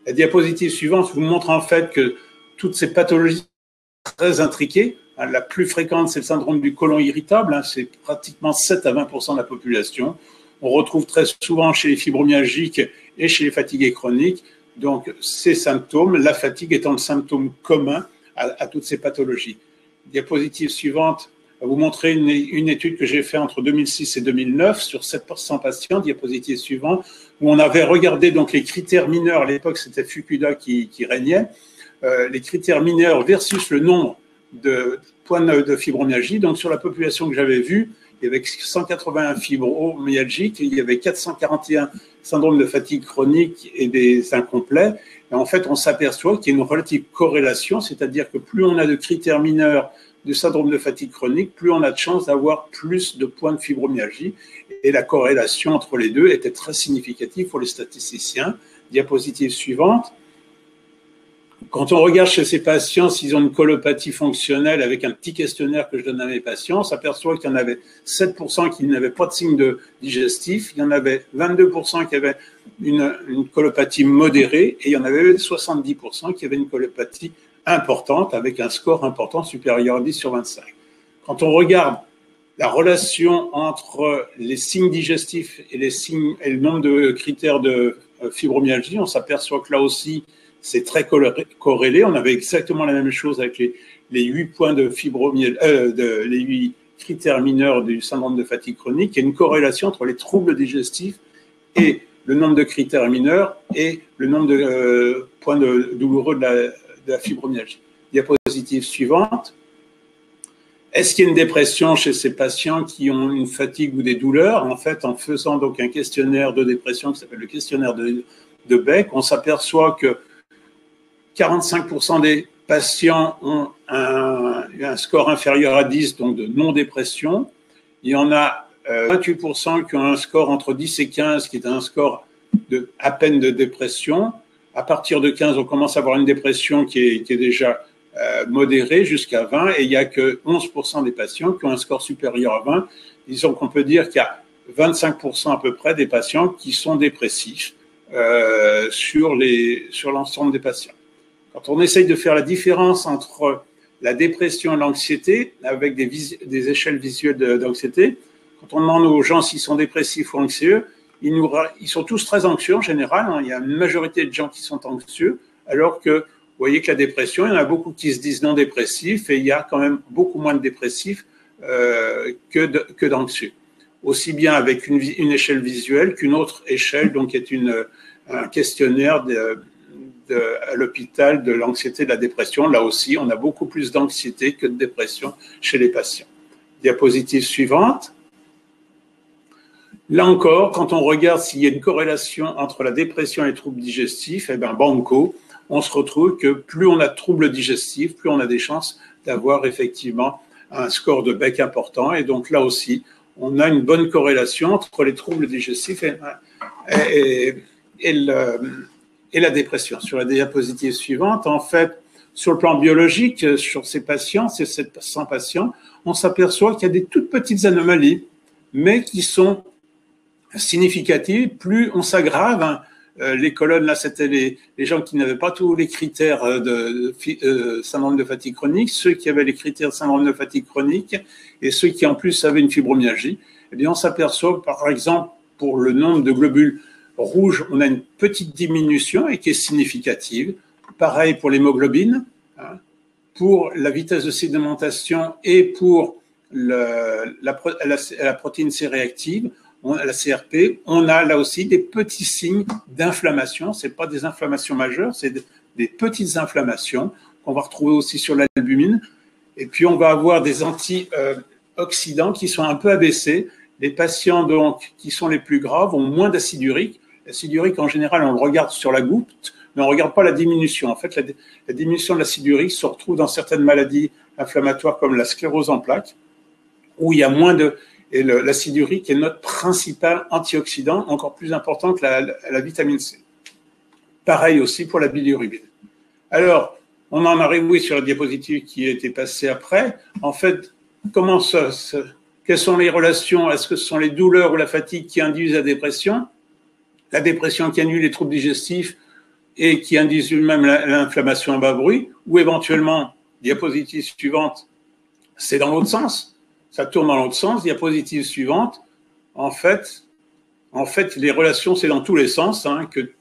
La diapositive suivante vous montre en fait que toutes ces pathologies sont très intriquées. La plus fréquente, c'est le syndrome du côlon irritable, c'est pratiquement 7 à 20% de la population. On retrouve très souvent chez les fibromyalgiques et chez les fatigués chroniques. Donc, ces symptômes, la fatigue étant le symptôme commun à toutes ces pathologies. Diapositive suivante va vous montrer une étude que j'ai faite entre 2006 et 2009 sur 700 patients. Diapositive suivante, où on avait regardé donc les critères mineurs. À l'époque, c'était Fukuda qui régnait. Les critères mineurs versus le nombre de points de fibromyalgie. Donc, sur la population que j'avais vue, il y avait 181 fibromyalgiques, il y avait 441 syndromes de fatigue chronique et des incomplets. Et en fait, on s'aperçoit qu'il y a une relative corrélation, c'est-à-dire que plus on a de critères mineurs du syndrome de fatigue chronique, plus on a de chances d'avoir plus de points de fibromyalgie. Et la corrélation entre les deux était très significative pour les statisticiens. Diapositive suivante. Quand on regarde chez ces patients s'ils ont une colopathie fonctionnelle avec un petit questionnaire que je donne à mes patients, on s'aperçoit qu'il y en avait 7% qui n'avaient pas de signe digestif, il y en avait 22% qui avaient une colopathie modérée et il y en avait 70% qui avaient une colopathie importante avec un score important supérieur à 10 sur 25. Quand on regarde la relation entre les signes digestifs et le nombre de critères de fibromyalgie, on s'aperçoit que là aussi, c'est très corrélé. On avait exactement la même chose avec les 8 points de fibromyalgie, les 8 critères mineurs du syndrome de fatigue chronique. Il y a une corrélation entre les troubles digestifs et le nombre de critères mineurs et le nombre de points douloureux de la fibromyalgie. Diapositive suivante. Est-ce qu'il y a une dépression chez ces patients qui ont une fatigue ou des douleurs? En fait, en faisant donc un questionnaire de dépression qui s'appelle le questionnaire de Beck, on s'aperçoit que 45% des patients ont un score inférieur à 10, donc de non-dépression. Il y en a 28% qui ont un score entre 10 et 15, qui est un score à peine de dépression. À partir de 15, on commence à avoir une dépression qui est déjà modérée jusqu'à 20, et il n'y a que 11% des patients qui ont un score supérieur à 20. Disons qu'on peut dire qu'il y a 25% à peu près des patients qui sont dépressifs sur l'ensemble des patients. Quand on essaye de faire la différence entre la dépression et l'anxiété, avec des échelles visuelles d'anxiété, quand on demande aux gens s'ils sont dépressifs ou anxieux, ils sont tous très anxieux en général. Il y a une majorité de gens qui sont anxieux, alors que vous voyez que la dépression, il y en a beaucoup qui se disent non dépressifs, et il y a quand même beaucoup moins de dépressifs que d'anxieux. Aussi bien avec une échelle visuelle qu'une autre échelle, donc qui est un questionnaire à l'hôpital de l'anxiété et de la dépression. Là aussi, on a beaucoup plus d'anxiété que de dépression chez les patients. Diapositive suivante. Là encore, quand on regarde s'il y a une corrélation entre la dépression et les troubles digestifs, eh bien, banco, on se retrouve que plus on a de troubles digestifs, plus on a des chances d'avoir effectivement un score de Beck important. Et donc là aussi, on a une bonne corrélation entre les troubles digestifs et la dépression. Sur la diapositive suivante, en fait, sur le plan biologique, sur ces patients, ces 700 patients, on s'aperçoit qu'il y a des toutes petites anomalies, mais qui sont significatives. Plus on s'aggrave, les colonnes, là, c'était les gens qui n'avaient pas tous les critères de syndrome de fatigue chronique, ceux qui avaient les critères de syndrome de fatigue chronique et ceux qui, en plus, avaient une fibromyalgie. Eh bien, on s'aperçoit, par exemple, pour le nombre de globules rouges, on a une petite diminution et qui est significative. Pareil pour l'hémoglobine, pour la vitesse de sédimentation et pour la protéine C-réactive, la CRP, on a là aussi des petits signes d'inflammation. Ce n'est pas des inflammations majeures, c'est des petites inflammations qu'on va retrouver aussi sur l'albumine. Et puis, on va avoir des antioxydants qui sont un peu abaissés. Les patients donc, qui sont les plus graves ont moins d'acide urique. L'acide urique, en général, on le regarde sur la goutte, mais on ne regarde pas la diminution. En fait, la diminution de l'acide urique se retrouve dans certaines maladies inflammatoires comme la sclérose en plaques, où il y a moins de... Et l'acide urique est notre principal antioxydant, encore plus important que la vitamine C. Pareil aussi pour la bilirubine. Alors, on en arrive, oui, sur la diapositive qui a été passée après. En fait, quelles sont les relations? Est-ce que ce sont les douleurs ou la fatigue qui induisent la dépression? La dépression qui induit les troubles digestifs et qui induisent même l'inflammation à bas bruit? Ou éventuellement, diapositive suivante, c'est dans l'autre sens? Ça tourne dans l'autre sens. Diapositive suivante. En fait, les relations, c'est dans tous les sens, que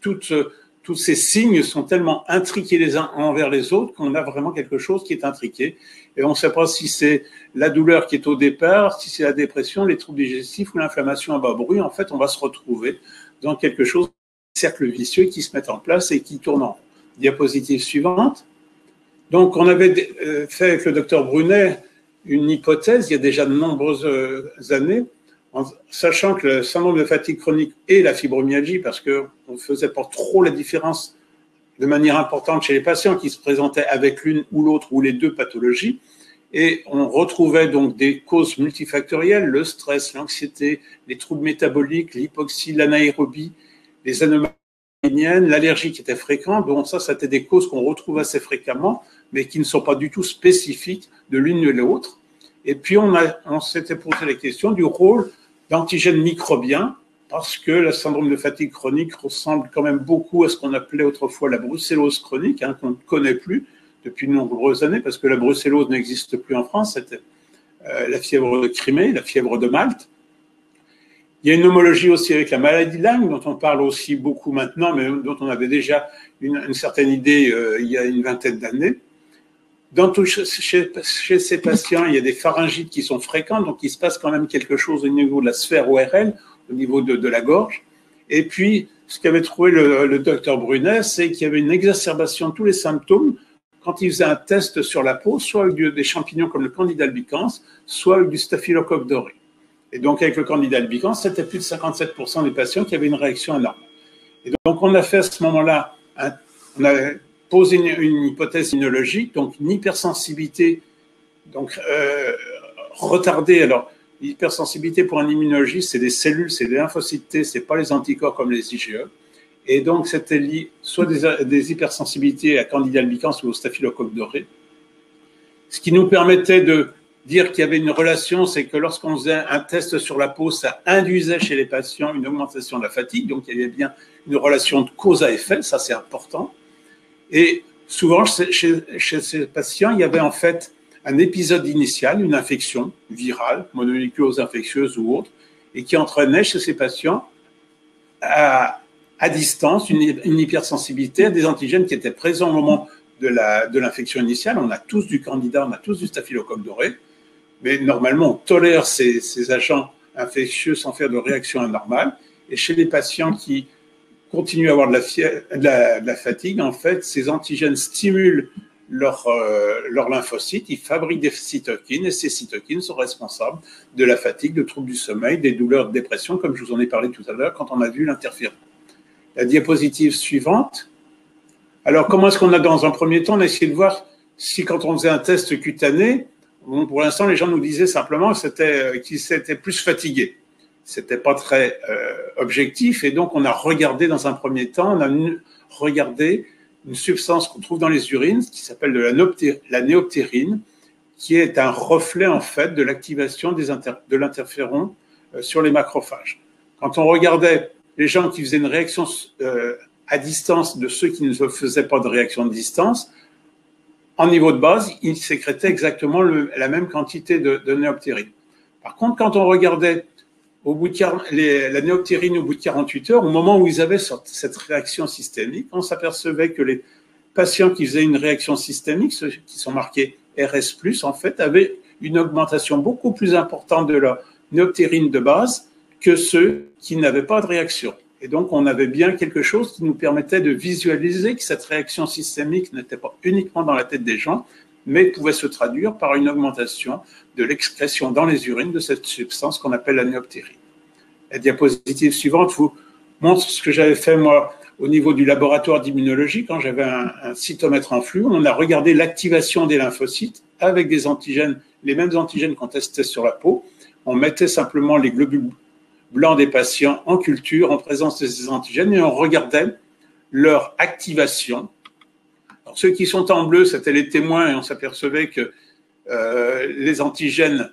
tous ces signes sont tellement intriqués les uns envers les autres qu'on a vraiment quelque chose qui est intriqué. Et on ne sait pas si c'est la douleur qui est au départ, si c'est la dépression, les troubles digestifs ou l'inflammation à bas bruit. En fait, on va se retrouver dans quelque chose, un cercle vicieux qui se met en place et qui tourne en rond. Diapositive suivante. Donc, on avait fait avec le docteur Brunet une hypothèse il y a déjà de nombreuses années, en sachant que le syndrome de fatigue chronique et la fibromyalgie, parce qu'on ne faisait pas trop la différence de manière importante chez les patients qui se présentaient avec l'une ou l'autre ou les deux pathologies, et on retrouvait donc des causes multifactorielles, le stress, l'anxiété, les troubles métaboliques, l'hypoxie, l'anaérobie, les anomalies, l'allergie qui était fréquente. Donc ça, c'était des causes qu'on retrouve assez fréquemment, mais qui ne sont pas du tout spécifiques de l'une et l'autre. Et puis on s'était posé la question du rôle d'antigènes microbiens, parce que le syndrome de fatigue chronique ressemble quand même beaucoup à ce qu'on appelait autrefois la brucellose chronique, qu'on ne connaît plus depuis de nombreuses années, parce que la brucellose n'existe plus en France, c'était la fièvre de Crimée, la fièvre de Malte. Il y a une homologie aussi avec la maladie de Lyme, dont on parle aussi beaucoup maintenant, mais dont on avait déjà une certaine idée il y a une vingtaine d'années. Chez ces patients, il y a des pharyngites qui sont fréquents, donc il se passe quand même quelque chose au niveau de la sphère ORL, au niveau de la gorge. Et puis, ce qu'avait trouvé le docteur Brunet, c'est qu'il y avait une exacerbation de tous les symptômes quand il faisait un test sur la peau, soit avec des champignons comme le Candida albicans, soit avec du staphylocoque doré. Et donc, avec le Candida albicans, c'était plus de 57% des patients qui avaient une réaction anormale. Et donc, on a fait à ce moment-là, on a posé une hypothèse immunologique, donc une hypersensibilité, donc retardée. Alors, l'hypersensibilité pour un immunologiste, c'est des cellules, c'est des lymphocytes T, c'est pas les anticorps comme les IgE. Et donc, c'était lié soit des hypersensibilités à Candida albicans ou au staphylocoque doré. Ce qui nous permettait de dire qu'il y avait une relation, c'est que lorsqu'on faisait un test sur la peau, ça induisait chez les patients une augmentation de la fatigue. Donc, il y avait bien une relation de cause à effet, ça c'est important. Et souvent, chez ces patients, il y avait en fait un épisode initial, une infection virale, mononucléose infectieuse ou autre, et qui entraînait chez ces patients à distance une hypersensibilité à des antigènes qui étaient présents au moment de l'infection initiale. On a tous du Candida, on a tous du staphylocoque doré, mais normalement, on tolère ces agents infectieux sans faire de réaction anormale. Et chez les patients qui continuent à avoir de la fatigue, en fait, ces antigènes stimulent leurs lymphocytes, ils fabriquent des cytokines, et ces cytokines sont responsables de la fatigue, de troubles du sommeil, des douleurs de dépression, comme je vous en ai parlé tout à l'heure quand on a vu l'interféron. La diapositive suivante. Alors, comment est-ce qu'on a, dans un premier temps, on a essayé de voir si, quand on faisait un test cutané, bon, pour l'instant, les gens nous disaient simplement qu'ils s'étaient plus fatigués. C'était pas très objectif, et donc on a regardé dans un premier temps, on a regardé une substance qu'on trouve dans les urines, qui s'appelle la néoptérine, qui est un reflet en fait de l'activation de l'interféron sur les macrophages. Quand on regardait les gens qui faisaient une réaction à distance de ceux qui ne faisaient pas de réaction de distance, en niveau de base, ils sécrétaient exactement la même quantité de néoptérine. Par contre, quand on regardait la néoptérine au bout de 48 heures, au moment où ils avaient cette réaction systémique, on s'apercevait que les patients qui faisaient une réaction systémique, ceux qui sont marqués RS+, en fait, avaient une augmentation beaucoup plus importante de la néoptérine de base que ceux qui n'avaient pas de réaction. Et donc, on avait bien quelque chose qui nous permettait de visualiser que cette réaction systémique n'était pas uniquement dans la tête des gens, mais pouvait se traduire par une augmentation de l'excrétion dans les urines de cette substance qu'on appelle la néoptérine. La diapositive suivante vous montre ce que j'avais fait, moi, au niveau du laboratoire d'immunologie, quand j'avais un cytomètre en flux. On a regardé l'activation des lymphocytes avec des antigènes, les mêmes antigènes qu'on testait sur la peau. On mettait simplement les globules blancs des patients en culture, en présence de ces antigènes, et on regardait leur activation. Alors, ceux qui sont en bleu, c'était les témoins, et on s'apercevait que les antigènes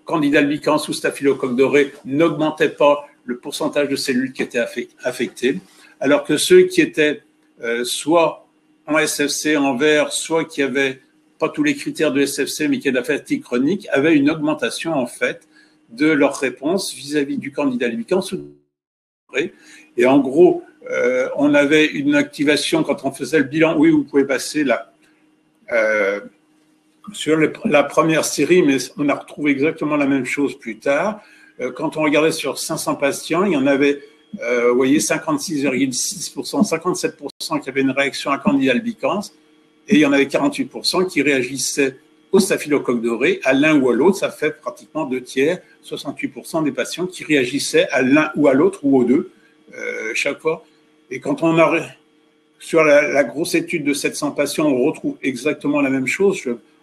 Candida albicans ou staphylocoque doré n'augmentaient pas le pourcentage de cellules qui étaient affectées, alors que ceux qui étaient soit en SFC, en vert, soit qui n'avaient pas tous les critères de SFC, mais qui avaient de la fatigue chronique, avaient une augmentation, en fait, de leur réponse vis-à-vis du Candida albicans ou doré. Et en gros, on avait une activation quand on faisait le bilan. Oui, vous pouvez passer là. Sur la première série, mais on a retrouvé exactement la même chose plus tard. Quand on regardait sur 500 patients, il y en avait, vous voyez, 56,6%, 57% qui avaient une réaction à Candida albicans et il y en avait 48% qui réagissaient au staphylocoque doré, à l'un ou à l'autre. Ça fait pratiquement 2/3, 68% des patients qui réagissaient à l'un ou à l'autre ou aux deux chaque fois. Et quand on a sur la grosse étude de 700 patients, on retrouve exactement la même chose.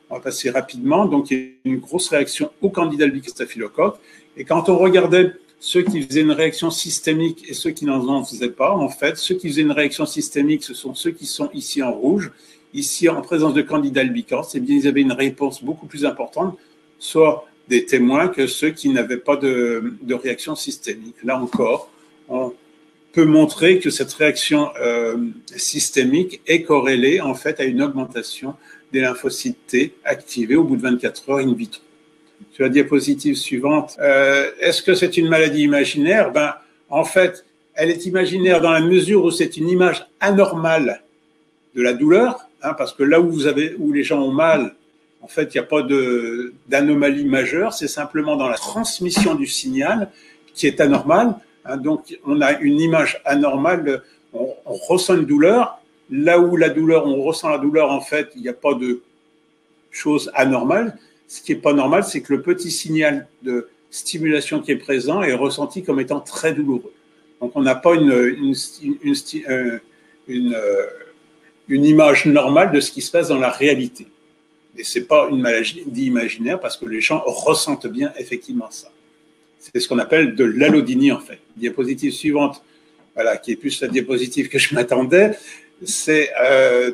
On va passer rapidement. Donc, il y a une grosse réaction au Candida albicans staphylocoque. Et quand on regardait ceux qui faisaient une réaction systémique et ceux qui n'en faisaient pas, en fait, ceux qui faisaient une réaction systémique, ce sont ceux qui sont ici en rouge, ici en présence de Candida albicans. Eh bien, ils avaient une réponse beaucoup plus importante, soit des témoins que ceux qui n'avaient pas de réaction systémique. Là encore, on peut montrer que cette réaction systémique est corrélée en fait à une augmentation des lymphocytes T activés au bout de 24 heures in vitro. Sur la diapositive suivante, est-ce que c'est une maladie imaginaire? Ben, en fait, elle est imaginaire dans la mesure où c'est une image anormale de la douleur, hein, parce que là où les gens ont mal, en fait, il n'y a pas d'anomalie majeure, c'est simplement dans la transmission du signal qui est anormale. Hein, donc, on a une image anormale, on ressent une douleur. Là où on ressent la douleur, en fait, il n'y a pas de chose anormale. Ce qui n'est pas normal, c'est que le petit signal de stimulation qui est présent est ressenti comme étant très douloureux. Donc, on n'a pas une image normale de ce qui se passe dans la réalité. Et ce n'est pas une maladie imaginaire parce que les gens ressentent bien effectivement ça. C'est ce qu'on appelle de l'allodynie, en fait. Diapositive suivante, voilà, qui est plus la diapositive que je m'attendais. C'est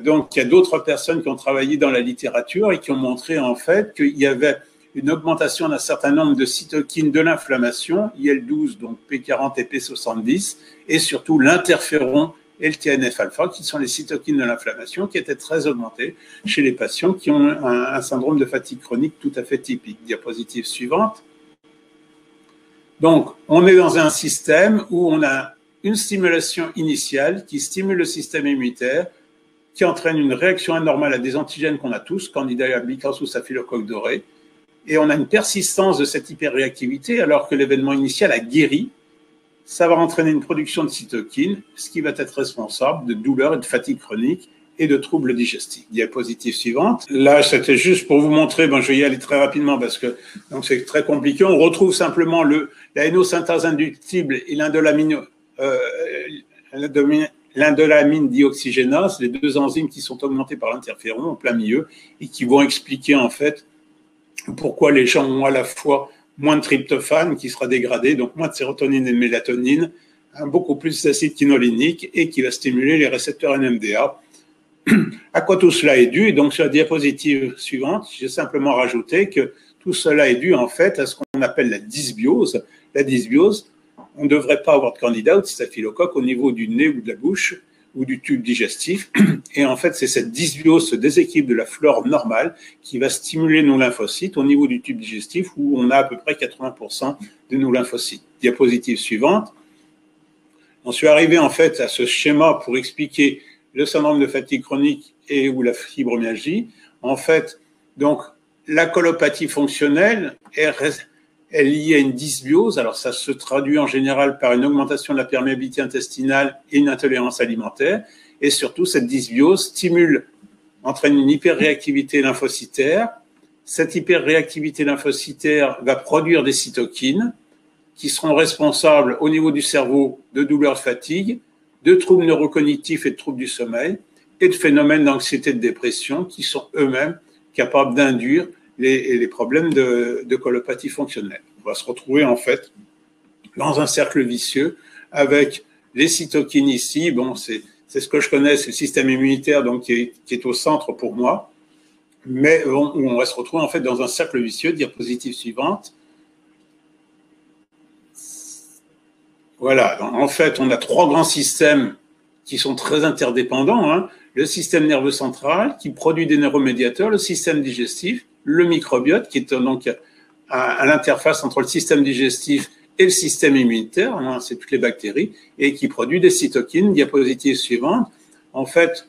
donc il y a d'autres personnes qui ont travaillé dans la littérature et qui ont montré en fait qu'il y avait une augmentation d'un certain nombre de cytokines de l'inflammation, IL-12, donc P40 et P70, et surtout l'interféron et le TNF-alpha, qui sont les cytokines de l'inflammation, qui étaient très augmentées chez les patients qui ont un syndrome de fatigue chronique tout à fait typique. Diapositive suivante. Donc, on est dans un système où on a une stimulation initiale qui stimule le système immunitaire, qui entraîne une réaction anormale à des antigènes qu'on a tous, Candida albicans ou staphylocoque doré, et on a une persistance de cette hyperréactivité alors que l'événement initial a guéri. Ça va entraîner une production de cytokines, ce qui va être responsable de douleurs et de fatigue chronique et de troubles digestifs. Diapositive suivante. Là, c'était juste pour vous montrer, je vais y aller très rapidement parce que donc c'est très compliqué. On retrouve simplement la hénosynthase inductible et l'indolamine dioxygénase, les deux enzymes qui sont augmentées par l'interféron en plein milieu et qui vont expliquer en fait pourquoi les gens ont à la fois moins de tryptophane qui sera dégradé, donc moins de sérotonine et de mélatonine, beaucoup plus d'acide quinolénique et qui va stimuler les récepteurs NMDA. À quoi tout cela est dû? Et donc sur la diapositive suivante, j'ai simplement rajouté que tout cela est dû en fait à ce qu'on appelle la dysbiose. La dysbiose, on ne devrait pas avoir de candida ou de staphylocoque au niveau du nez ou de la bouche ou du tube digestif. Et en fait, c'est cette dysbiose, ce déséquilibre de la flore normale qui va stimuler nos lymphocytes au niveau du tube digestif où on a à peu près 80% de nos lymphocytes. Diapositive suivante. On suis arrivé en fait à ce schéma pour expliquer le syndrome de fatigue chronique ou la fibromyalgie. En fait, donc, la colopathie fonctionnelle est liée à une dysbiose. Alors, ça se traduit en général par une augmentation de la perméabilité intestinale et une intolérance alimentaire. Et surtout, cette dysbiose entraîne une hyperréactivité lymphocytaire. Cette hyperréactivité lymphocytaire va produire des cytokines qui seront responsables au niveau du cerveau de douleurs de fatigue, de troubles neurocognitifs et de troubles du sommeil, et de phénomènes d'anxiété et de dépression qui sont eux-mêmes capables d'induire les problèmes de colopathie fonctionnelle. On va se retrouver en fait dans un cercle vicieux avec les cytokines ici. Bon, c'est ce que je connais, c'est le système immunitaire donc qui est au centre pour moi, mais on va se retrouver en fait dans un cercle vicieux. Diapositive suivante. Voilà, en fait, on a trois grands systèmes qui sont très interdépendants. Hein. Le système nerveux central qui produit des neuromédiateurs, le système digestif, le microbiote qui est donc à l'interface entre le système digestif et le système immunitaire, hein, c'est toutes les bactéries, et qui produit des cytokines. Diapositive suivante. En fait,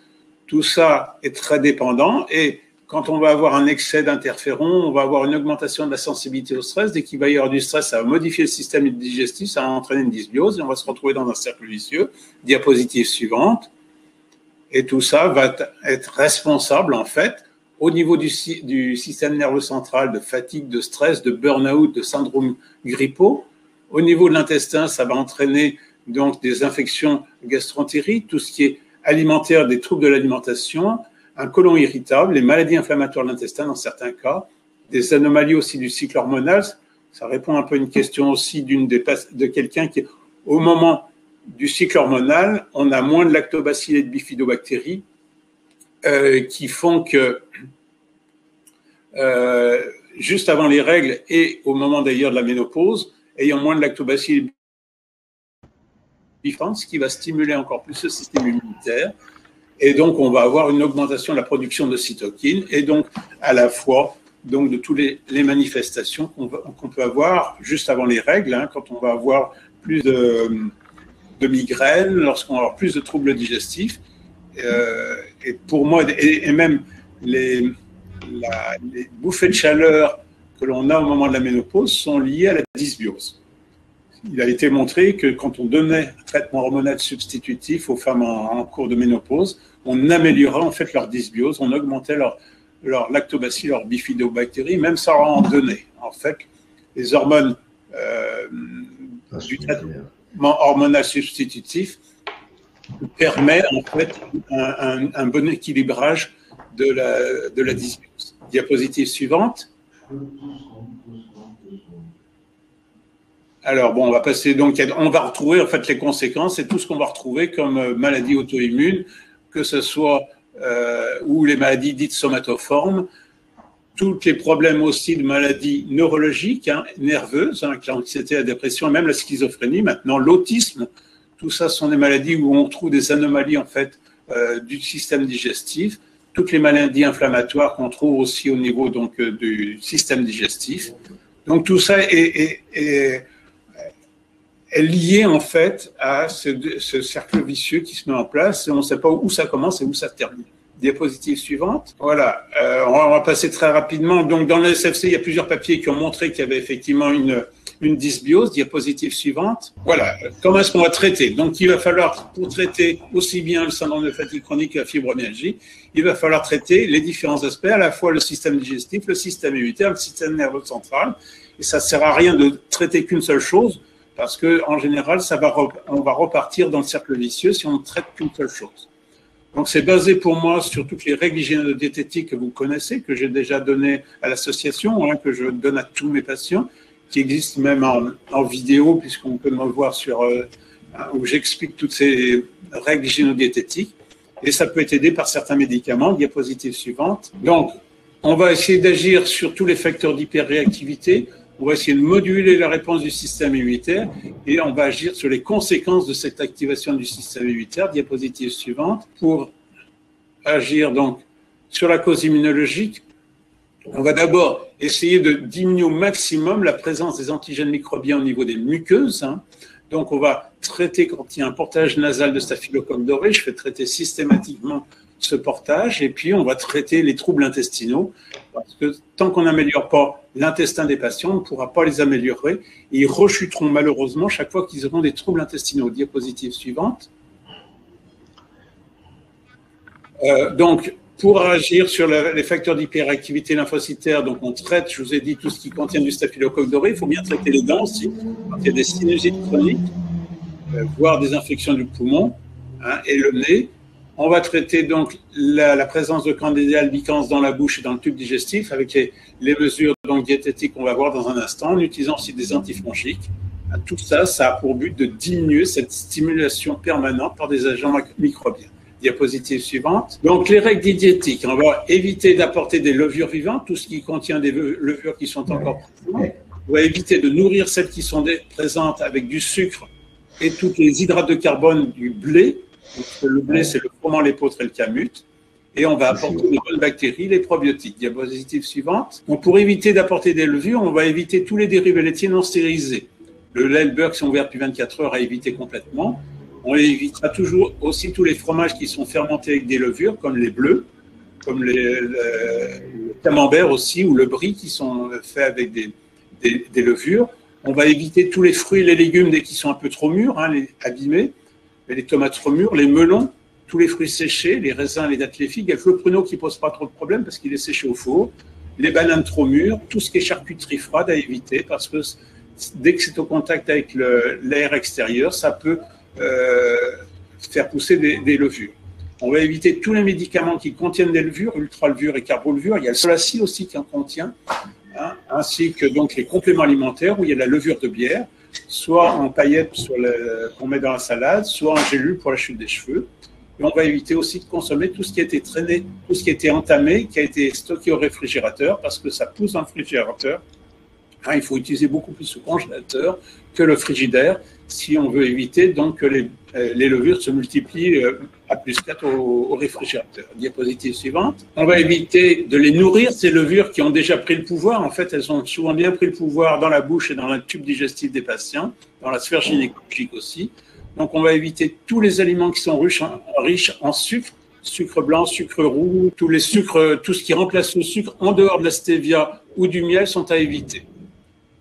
tout ça est très dépendant et quand on va avoir un excès d'interféron, on va avoir une augmentation de la sensibilité au stress. Dès qu'il va y avoir du stress, ça va modifier le système digestif, ça va entraîner une dysbiose et on va se retrouver dans un cercle vicieux. Diapositive suivante. Et tout ça va être responsable, en fait, au niveau du système nerveux central, de fatigue, de stress, de burn-out, de syndrome grippaux. Au niveau de l'intestin, ça va entraîner donc des infections gastro-entériques, tout ce qui est alimentaire, des troubles de l'alimentation, un côlon irritable, les maladies inflammatoires de l'intestin dans certains cas, des anomalies aussi du cycle hormonal. Ça répond un peu à une question aussi de quelqu'un qui, au moment du cycle hormonal, on a moins de lactobacilles et de bifidobactéries qui font que juste avant les règles et au moment d'ailleurs de la ménopause, ayant moins de lactobacilles et ce qui va stimuler encore plus le système immunitaire. Et donc, on va avoir une augmentation de la production de cytokines et donc à la fois donc, de toutes les manifestations qu'on peut avoir juste avant les règles, hein, quand on va avoir plus de migraines, lorsqu'on va avoir plus de troubles digestifs. Et pour moi, et même les bouffées de chaleur que l'on a au moment de la ménopause sont liées à la dysbiose. Il a été montré que quand on donnait un traitement hormonal substitutif aux femmes en cours de ménopause, on améliorait en fait leur dysbiose, on augmentait leur lactobacilles, leur bifidobactéries, même sans en donner. En fait, les hormones du traitement hormonal substitutif permet en fait un bon équilibrage de la dysbiose. Diapositive suivante. Alors bon, on va passer donc, on va retrouver en fait les conséquences et tout ce qu'on va retrouver comme maladies auto-immunes, que ce soit ou les maladies dites somatoformes, tous les problèmes aussi de maladies neurologiques, hein, nerveuses, hein, l'anxiété, la dépression, et même la schizophrénie. Maintenant, l'autisme, tout ça sont des maladies où on trouve des anomalies en fait du système digestif. Toutes les maladies inflammatoires qu'on trouve aussi au niveau donc du système digestif. Donc tout ça est lié en fait à ce cercle vicieux qui se met en place et on ne sait pas où ça commence et où ça termine. Diapositive suivante. Voilà, on va passer très rapidement. Donc dans le SFC, il y a plusieurs papiers qui ont montré qu'il y avait effectivement une dysbiose. Diapositive suivante. Voilà, comment est-ce qu'on va traiter? Donc il va falloir, pour traiter aussi bien le syndrome de fatigue chronique que la fibromyalgie, il va falloir traiter les différents aspects, à la fois le système digestif, le système immunitaire, le système nerveux central. Et ça ne sert à rien de traiter qu'une seule chose, parce qu'en général, on va repartir dans le cercle vicieux si on ne traite qu'une seule chose. Donc c'est basé pour moi sur toutes les règles hygiéno-diététiques que vous connaissez, que j'ai déjà données à l'association, hein, que je donne à tous mes patients, qui existent même en vidéo, puisqu'on peut me voir sur où j'explique toutes ces règles hygiéno-diététiques. Et ça peut être aidé par certains médicaments. Diapositive suivante. Donc, on va essayer d'agir sur tous les facteurs d'hyperréactivité. On va essayer de moduler la réponse du système immunitaire et on va agir sur les conséquences de cette activation du système immunitaire. Diapositive suivante. Pour agir donc sur la cause immunologique, on va d'abord essayer de diminuer au maximum la présence des antigènes microbiens au niveau des muqueuses. Hein. Donc, on va traiter quand il y a un portage nasal de staphylocoque doré. Je fais traiter systématiquement ce portage et puis on va traiter les troubles intestinaux parce que tant qu'on n'améliore pas l'intestin des patients, on ne pourra pas les améliorer et ils rechuteront malheureusement chaque fois qu'ils auront des troubles intestinaux. Diapositive suivante. Donc, pour agir sur les facteurs d'hyperactivité lymphocytaire, donc on traite, je vous ai dit, tout ce qui contient du staphylocoque doré. Il faut bien traiter les dents aussi, quand il y a des sinusites chroniques, voire des infections du poumon, hein, et le nez. On va traiter donc la présence de Candida albicans dans la bouche et dans le tube digestif avec les mesures donc, diététiques qu'on va voir dans un instant, en utilisant aussi des antifongiques. Tout ça, ça a pour but de diminuer cette stimulation permanente par des agents microbiens. Diapositive suivante. Donc, les règles diététiques, on va éviter d'apporter des levures vivantes, tout ce qui contient des levures qui sont encore présentes. On va éviter de nourrir celles qui sont présentes avec du sucre et toutes les hydrates de carbone du blé. Donc, le blé, c'est le froment, l'épeautre et le camut. Et on va apporter les bonnes bactéries, les probiotiques. Diapositive suivante. Donc, pour éviter d'apporter des levures, on va éviter tous les dérivés laitiers non stérilisés. Le lait, le beurre qui sont ouverts depuis 24 heures à éviter complètement. On évitera toujours aussi tous les fromages qui sont fermentés avec des levures, comme les bleus, comme le camembert aussi, ou le brie, qui sont faits avec des levures. On va éviter tous les fruits et les légumes dès qu'ils sont un peu trop mûrs, hein, abîmés, les tomates trop mûres, les melons, tous les fruits séchés, les raisins, les dattes, les figues. Il y a que le pruneau qui ne pose pas trop de problème parce qu'il est séché au four. Les bananes trop mûres, tout ce qui est charcuterie froide à éviter parce que dès que c'est au contact avec l'air extérieur, ça peut faire pousser des levures. On va éviter tous les médicaments qui contiennent des levures, ultra-levures et carbo-levures. Il y a le solacil aussi qui en contient, hein, ainsi que donc les compléments alimentaires où il y a la levure de bière, soit en paillettes qu'on met dans la salade, soit en gélule pour la chute des cheveux. Et on va éviter aussi de consommer tout ce qui a été traîné, tout ce qui a été entamé, qui a été stocké au réfrigérateur, parce que ça pousse dans le réfrigérateur. Hein, il faut utiliser beaucoup plus le congélateur que le frigidaire si on veut éviter donc que les levures se multiplient à plus 4 au réfrigérateur. Diapositive suivante. On va éviter de les nourrir, ces levures qui ont déjà pris le pouvoir. En fait, elles ont souvent bien pris le pouvoir dans la bouche et dans le tube digestif des patients, dans la sphère gynécologique aussi. Donc, on va éviter tous les aliments qui sont riches en sucre, sucre blanc, sucre roux, tous les sucres, tout ce qui remplace le sucre en dehors de la stevia ou du miel sont à éviter.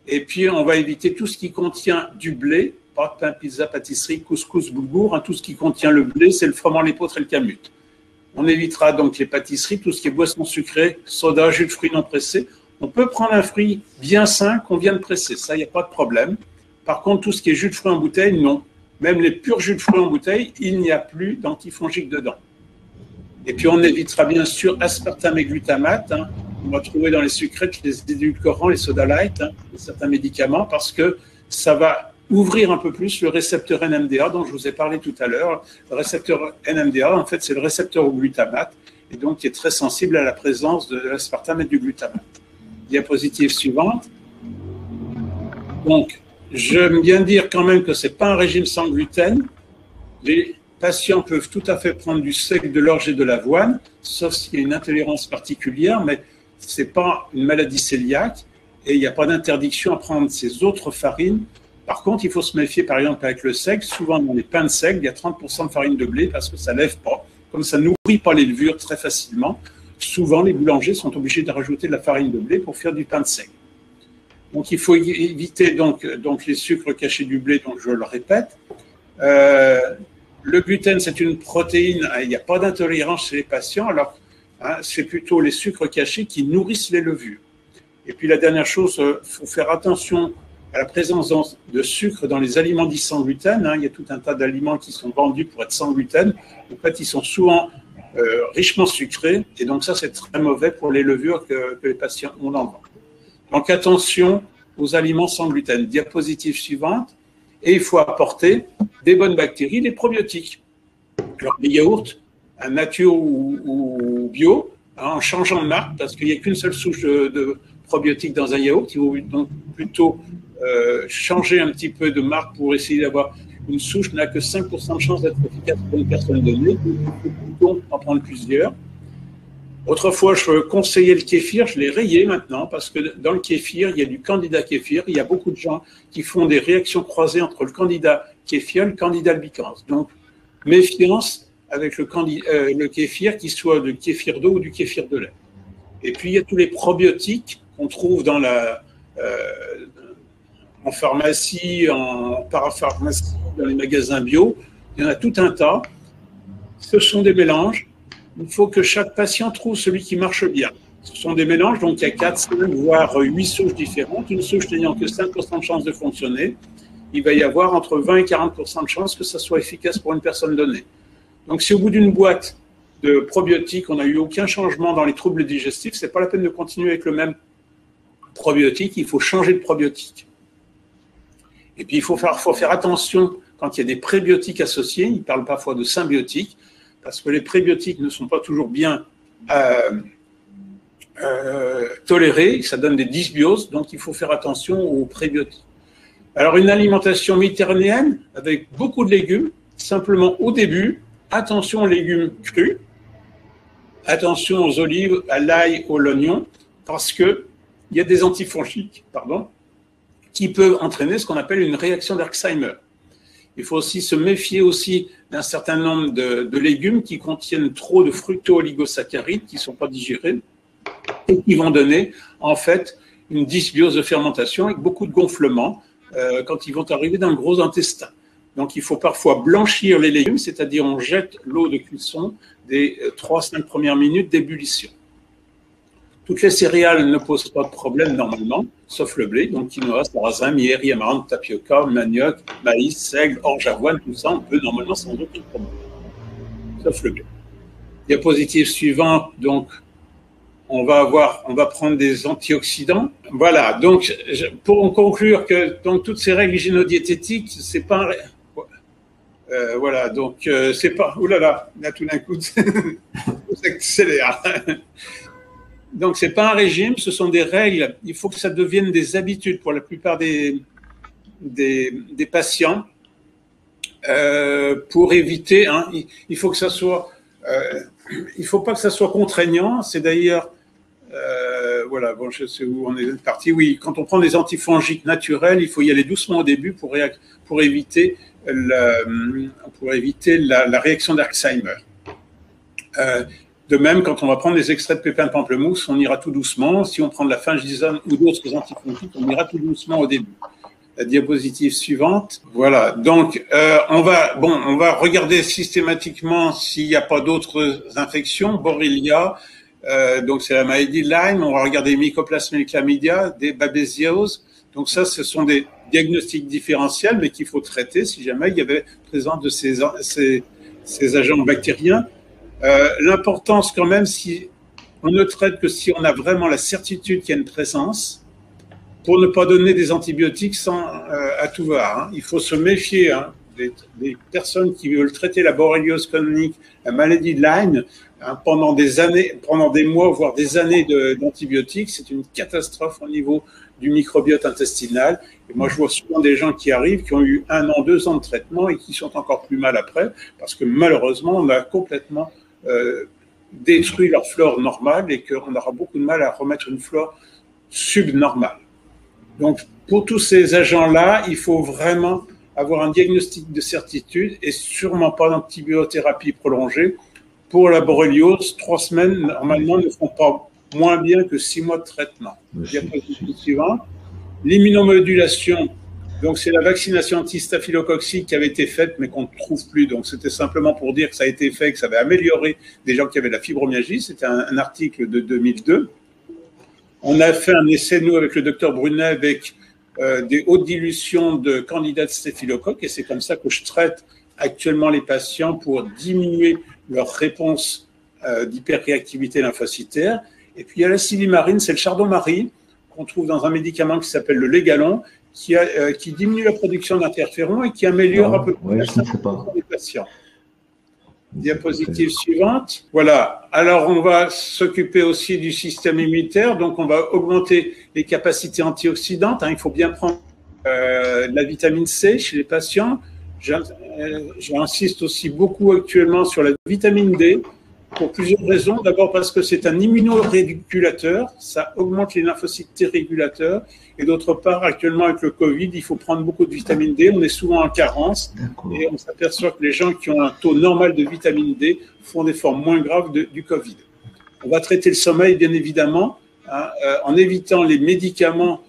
Et puis, on va éviter tout ce qui contient du blé, pâte, pain, pizza, pâtisserie, couscous, boulgour. Hein, tout ce qui contient le blé, c'est le froment, l'épeautre et le camut. On évitera donc les pâtisseries, tout ce qui est boissons sucrées, soda, jus de fruits non pressés. On peut prendre un fruit bien sain qu'on vient de presser, ça, il n'y a pas de problème. Par contre, tout ce qui est jus de fruits en bouteille, non. Même les purs jus de fruits en bouteille, il n'y a plus d'antifongiques dedans. Et puis, on évitera bien sûr aspartame et glutamate. Hein. On va trouver dans les sucrètes, les édulcorants, les soda light, hein, certains médicaments, parce que ça va ouvrir un peu plus le récepteur NMDA dont je vous ai parlé tout à l'heure. Le récepteur NMDA, en fait, c'est le récepteur au glutamate, et donc qui est très sensible à la présence de l'aspartame et du glutamate. Diapositive suivante. Donc, j'aime bien dire quand même que ce n'est pas un régime sans gluten. Les patients peuvent tout à fait prendre du seigle, de l'orge et de l'avoine, sauf s'il y a une intolérance particulière, mais ce n'est pas une maladie cœliaque et il n'y a pas d'interdiction à prendre ces autres farines. Par contre, il faut se méfier, par exemple, avec le seigle. Souvent, dans les pains de seigle, il y a 30% de farine de blé parce que ça ne lève pas. Comme ça ne nourrit pas les levures très facilement, souvent, les boulangers sont obligés de rajouter de la farine de blé pour faire du pain de seigle. Donc, il faut éviter donc les sucres cachés du blé, donc je le répète. Le gluten, c'est une protéine, il n'y a pas d'intolérance chez les patients, alors hein, c'est plutôt les sucres cachés qui nourrissent les levures. Et puis la dernière chose, il faut faire attention à la présence de sucre dans les aliments dits sans gluten. Hein. Il y a tout un tas d'aliments qui sont vendus pour être sans gluten. En fait, ils sont souvent richement sucrés, et donc ça, c'est très mauvais pour les levures que les patients ont dans le ventre. Donc attention aux aliments sans gluten. Diapositive suivante. Et il faut apporter des bonnes bactéries, des probiotiques. Alors, les yaourts, nature ou bio, hein, en changeant de marque, parce qu'il n'y a qu'une seule souche de probiotiques dans un yaourt, il faut donc plutôt changer un petit peu de marque pour essayer d'avoir une souche qui n'a que 5% de chance d'être efficace pour une personne donnée. Il faut plutôt en prendre plusieurs. Autrefois, je conseillais le kéfir, je l'ai rayé maintenant parce que dans le kéfir, il y a du candida kéfir. Il y a beaucoup de gens qui font des réactions croisées entre le candida kéfir et le candida albicans. Donc, méfiance avec le kéfir, qu'il soit du kéfir d'eau ou du kéfir de lait. Et puis, il y a tous les probiotiques qu'on trouve dans en pharmacie, en parapharmacie, dans les magasins bio. Il y en a tout un tas. Ce sont des mélanges. Il faut que chaque patient trouve celui qui marche bien. Ce sont des mélanges, donc il y a 4, 5, voire 8 souches différentes. Une souche n'ayant que 5% de chance de fonctionner, il va y avoir entre 20 et 40% de chance que ça soit efficace pour une personne donnée. Donc si au bout d'une boîte de probiotiques, on n'a eu aucun changement dans les troubles digestifs, ce n'est pas la peine de continuer avec le même probiotique, il faut changer de probiotique. Et puis il faut faire attention quand il y a des prébiotiques associés, il parle parfois de symbiotiques, parce que les prébiotiques ne sont pas toujours bien tolérés, ça donne des dysbioses, donc il faut faire attention aux prébiotiques. Alors une alimentation méditerranéenne avec beaucoup de légumes, simplement au début, attention aux légumes crus, attention aux olives, à l'ail, à l'oignon, parce qu'il y a des antifongiques, qui peuvent entraîner ce qu'on appelle une réaction d'Alzheimer. Il faut aussi se méfier aussi d'un certain nombre de légumes qui contiennent trop de fructo-oligosaccharides qui ne sont pas digérés et qui vont donner en fait une dysbiose de fermentation avec beaucoup de gonflements quand ils vont arriver dans le gros intestin. Donc, il faut parfois blanchir les légumes, c'est-à-dire on jette l'eau de cuisson des 3-5 premières minutes d'ébullition. Toutes les céréales ne posent pas de problème normalement, sauf le blé, donc quinoa, sarrasin, miel, amarante, tapioca, manioc, maïs, seigle, orge, avoine, tout ça, on peut normalement sans aucun problème, sauf le blé. Diapositive suivante, donc on va prendre des antioxydants. Voilà, donc pour conclure que donc, toutes ces règles hygiéno-diététiques, c'est pas voilà, donc c'est pas... Ouh là là tout d'un coup, ça accélère. Donc, ce n'est pas un régime, ce sont des règles. Il faut que ça devienne des habitudes pour la plupart des patients pour éviter. Hein, il faut que ça soit. Il faut pas que ça soit contraignant. C'est d'ailleurs. Voilà, bon, je sais où on est parti. Oui, quand on prend des antifongiques naturels, il faut y aller doucement au début pour éviter la réaction d'Alzheimer. De même, quand on va prendre des extraits de pépins de pamplemousse, on ira tout doucement. Si on prend de la fingisone ou d'autres antifongiques, on ira tout doucement au début. La diapositive suivante. Voilà. Donc, on va regarder systématiquement s'il n'y a pas d'autres infections. Borrelia, donc c'est la maladie de Lyme. On va regarder Mycoplasma chlamydia, des babésioses. Donc ça, ce sont des diagnostics différentiels, mais qu'il faut traiter si jamais il y avait présence de ces agents bactériens. L'importance quand même, si on ne traite que si on a vraiment la certitude qu'il y a une présence, pour ne pas donner des antibiotiques à tout va. Hein. Il faut se méfier des personnes qui veulent traiter la borréliose chronique, la maladie de Lyme, pendant des années, pendant des mois, voire des années d'antibiotiques. C'est une catastrophe au niveau du microbiote intestinal. Et moi, je vois souvent des gens qui arrivent, qui ont eu 1 an, 2 ans de traitement et qui sont encore plus mal après, parce que malheureusement, on a complètement détruit leur flore normale et qu'on aura beaucoup de mal à remettre une flore subnormale. Donc, pour tous ces agents-là, il faut vraiment avoir un diagnostic de certitude et sûrement pas d'antibiothérapie prolongée. Pour la borréliose, 3 semaines, normalement, ne font pas moins bien que 6 mois de traitement. Diapositive suivante. L'immunomodulation, donc c'est la vaccination anti-staphylococcique qui avait été faite, mais qu'on ne trouve plus. Donc, c'était simplement pour dire que ça a été fait, que ça avait amélioré des gens qui avaient la fibromyalgie. C'était un article de 2002. On a fait un essai, nous, avec le docteur Brunet, avec des hautes dilutions de candidats de staphylocoque, et c'est comme ça que je traite actuellement les patients pour diminuer leur réponse d'hyperréactivité lymphocytaire. Et puis, il y a la silimarine, c'est le chardon-marie, qu'on trouve dans un médicament qui s'appelle le Légalon, qui diminue la production d'interférons et qui améliore un peu plus la santé des patients. Diapositive suivante. Voilà. Alors, on va s'occuper aussi du système immunitaire. Donc, on va augmenter les capacités antioxydantes. Il faut bien prendre la vitamine C chez les patients. J'insiste aussi beaucoup actuellement sur la vitamine D pour plusieurs raisons. D'abord parce que c'est un immunorégulateur, ça augmente les lymphocytes T régulateurs. Et d'autre part, actuellement avec le Covid, il faut prendre beaucoup de vitamine D. On est souvent en carence et on s'aperçoit que les gens qui ont un taux normal de vitamine D font des formes moins graves du Covid. On va traiter le sommeil, bien évidemment, en évitant les médicaments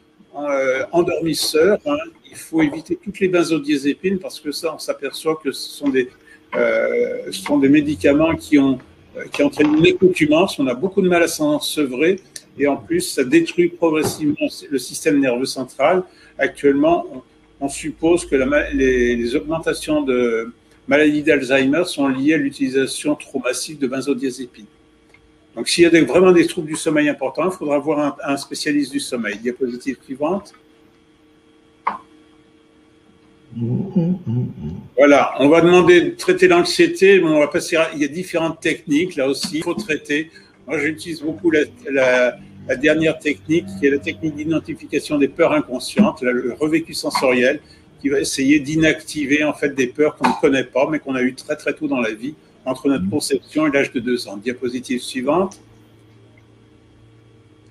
endormisseurs. Il faut éviter toutes les benzodiazépines parce que ça, on s'aperçoit que ce sont des médicaments qui entraînent une accoutumance. On a beaucoup de mal à s'en sevrer et en plus, ça détruit progressivement le système nerveux central. Actuellement, on suppose que les augmentations de maladies d'Alzheimer sont liées à l'utilisation trop massive de benzodiazépines. Donc, s'il y a vraiment des troubles du sommeil importants, il faudra voir un spécialiste du sommeil. Diapositive suivante. Voilà, on va demander de traiter l'anxiété. On va passer il y a différentes techniques, là aussi, il faut traiter. Moi, j'utilise beaucoup la dernière technique, qui est la technique d'identification des peurs inconscientes, le revécu sensoriel, qui va essayer d'inactiver en fait des peurs qu'on ne connaît pas, mais qu'on a eues très très tôt dans la vie, entre notre conception et l'âge de 2 ans. Diapositive suivante.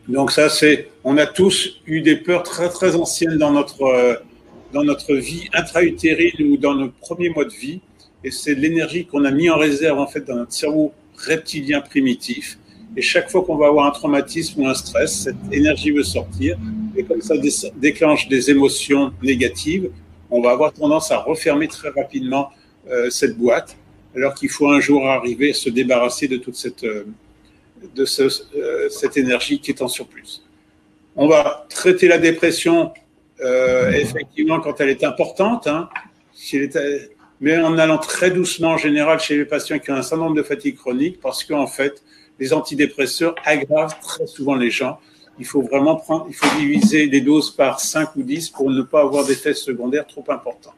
Donc ça, on a tous eu des peurs très très anciennes dans notre vie intra-utérine ou dans nos premiers mois de vie, et c'est de l'énergie qu'on a mis en réserve en fait dans notre cerveau reptilien primitif. Et chaque fois qu'on va avoir un traumatisme ou un stress, cette énergie veut sortir, et comme ça déclenche des émotions négatives, on va avoir tendance à refermer très rapidement cette boîte, alors qu'il faut un jour arriver à se débarrasser de toute cette énergie qui est en surplus. On va traiter la dépression, effectivement, quand elle est importante, hein, mais en allant très doucement en général chez les patients qui ont un syndrome de fatigue chronique, parce qu'en fait, les antidépresseurs aggravent très souvent les gens. Il faut diviser les doses par 5 ou 10 pour ne pas avoir d'effets secondaires trop importants.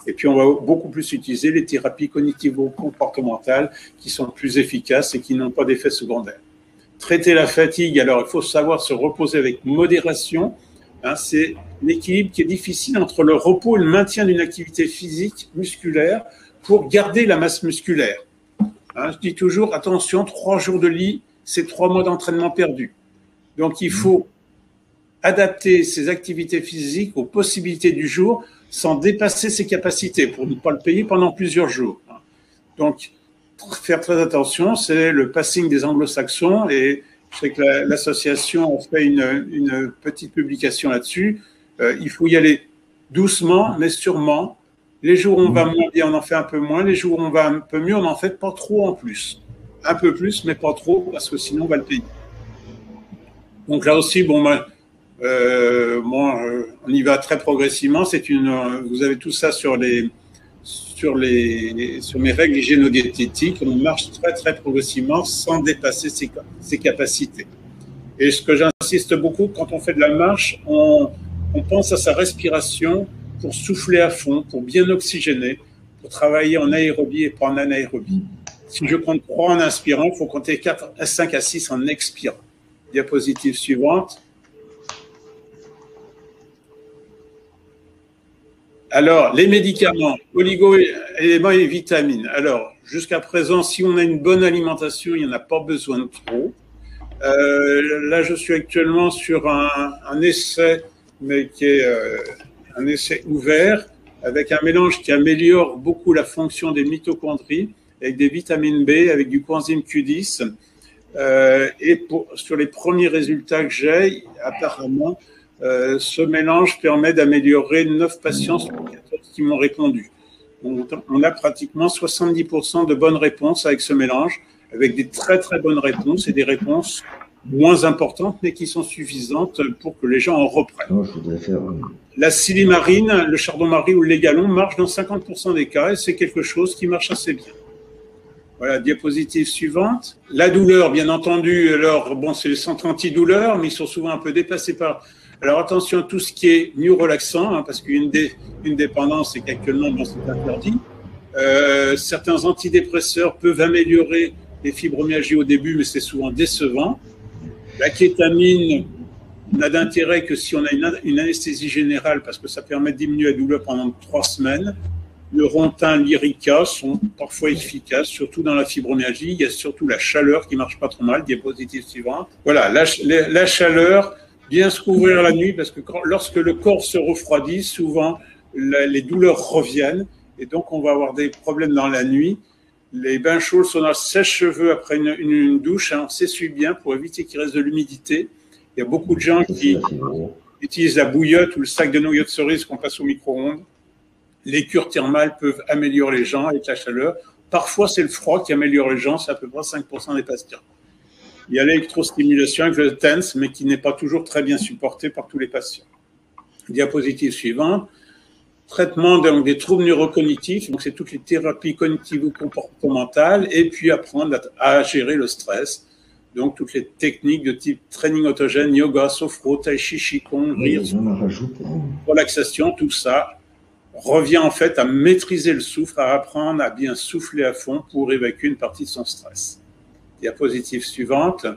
Et puis, on va beaucoup plus utiliser les thérapies cognitivo-comportementales qui sont plus efficaces et qui n'ont pas d'effets secondaires. Traiter la fatigue, alors il faut savoir se reposer avec modération. Hein, c'est l'équilibre qui est difficile entre le repos et le maintien d'une activité physique musculaire pour garder la masse musculaire. Hein, je dis toujours, attention, 3 jours de lit, c'est 3 mois d'entraînement perdu. Donc, il faut adapter ses activités physiques aux possibilités du jour sans dépasser ses capacités pour ne pas le payer pendant plusieurs jours. Donc, faire très attention, c'est le passing des anglo-saxons et je sais que l'association a fait une petite publication là-dessus. Il faut y aller doucement, mais sûrement. Les jours où on va moins bien, on en fait un peu moins. Les jours où on va un peu mieux, on n'en fait pas trop en plus. Un peu plus, mais pas trop, parce que sinon on va le payer. Donc là aussi, on y va très progressivement. Vous avez tout ça sur mes règles hygiéno-diététiques. On marche très, très progressivement sans dépasser ses capacités. Et ce que j'insiste beaucoup, quand on fait de la marche, on pense à sa respiration pour souffler à fond, pour bien oxygéner, pour travailler en aérobie et pas en anaérobie. Si je compte 3 en inspirant, il faut compter 5 à 6 en expirant. Diapositive suivante. Alors, les médicaments, oligo-éléments et vitamines. Alors, jusqu'à présent, si on a une bonne alimentation, il n'y en a pas besoin de trop. Là, je suis actuellement sur un essai, mais qui est un essai ouvert, avec un mélange qui améliore beaucoup la fonction des mitochondries, avec des vitamines B, avec du coenzyme Q10. Sur les premiers résultats que j'ai, apparemment, ce mélange permet d'améliorer 9 patients sur 14 qui m'ont répondu. On a pratiquement 70% de bonnes réponses avec ce mélange, avec des très très bonnes réponses et des réponses moins importantes, mais qui sont suffisantes pour que les gens en reprennent. La silimarine, le chardon-marie ou le légalon marchent dans 50% des cas et c'est quelque chose qui marche assez bien. Voilà, diapositive suivante. La douleur, bien entendu, alors c'est les centres antidouleurs, mais ils sont souvent un peu dépassés par... Alors attention à tout ce qui est neurolaxant, hein, parce qu'il y a une dépendance et qu'actuellement, c'est interdit. Certains antidépresseurs peuvent améliorer les fibromyalgies au début, mais c'est souvent décevant. La kétamine n'a d'intérêt que si on a une anesthésie générale, parce que ça permet de diminuer la douleur pendant 3 semaines. Le Rontin, l'Irica sont parfois efficaces, surtout dans la fibromyalgie. Il y a surtout la chaleur qui marche pas trop mal. Diapositive suivante. Voilà, la chaleur, bien se couvrir la nuit, parce que lorsque le corps se refroidit, souvent les douleurs reviennent et donc on va avoir des problèmes dans la nuit. Les bains chauds, le sauna sèche-cheveux après une douche, hein, on s'essuie bien pour éviter qu'il reste de l'humidité. Il y a beaucoup de gens qui utilisent la bouillotte ou le sac de noyaux de cerise qu'on passe au micro-ondes. Les cures thermales peuvent améliorer les gens avec la chaleur. Parfois, c'est le froid qui améliore les gens, c'est à peu près 5% des patients. Il y a l'électrostimulation avec le TENS, mais qui n'est pas toujours très bien supporté par tous les patients. Diapositive suivante. Traitement donc, des troubles neurocognitifs, donc c'est toutes les thérapies cognitivo-comportementales, et puis apprendre à gérer le stress. Donc toutes les techniques de type training autogène, yoga, sophro, tai chi, qigong, rire, relaxation, tout ça revient en fait à maîtriser le souffle, à apprendre à bien souffler à fond pour évacuer une partie de son stress. Diapositive suivante.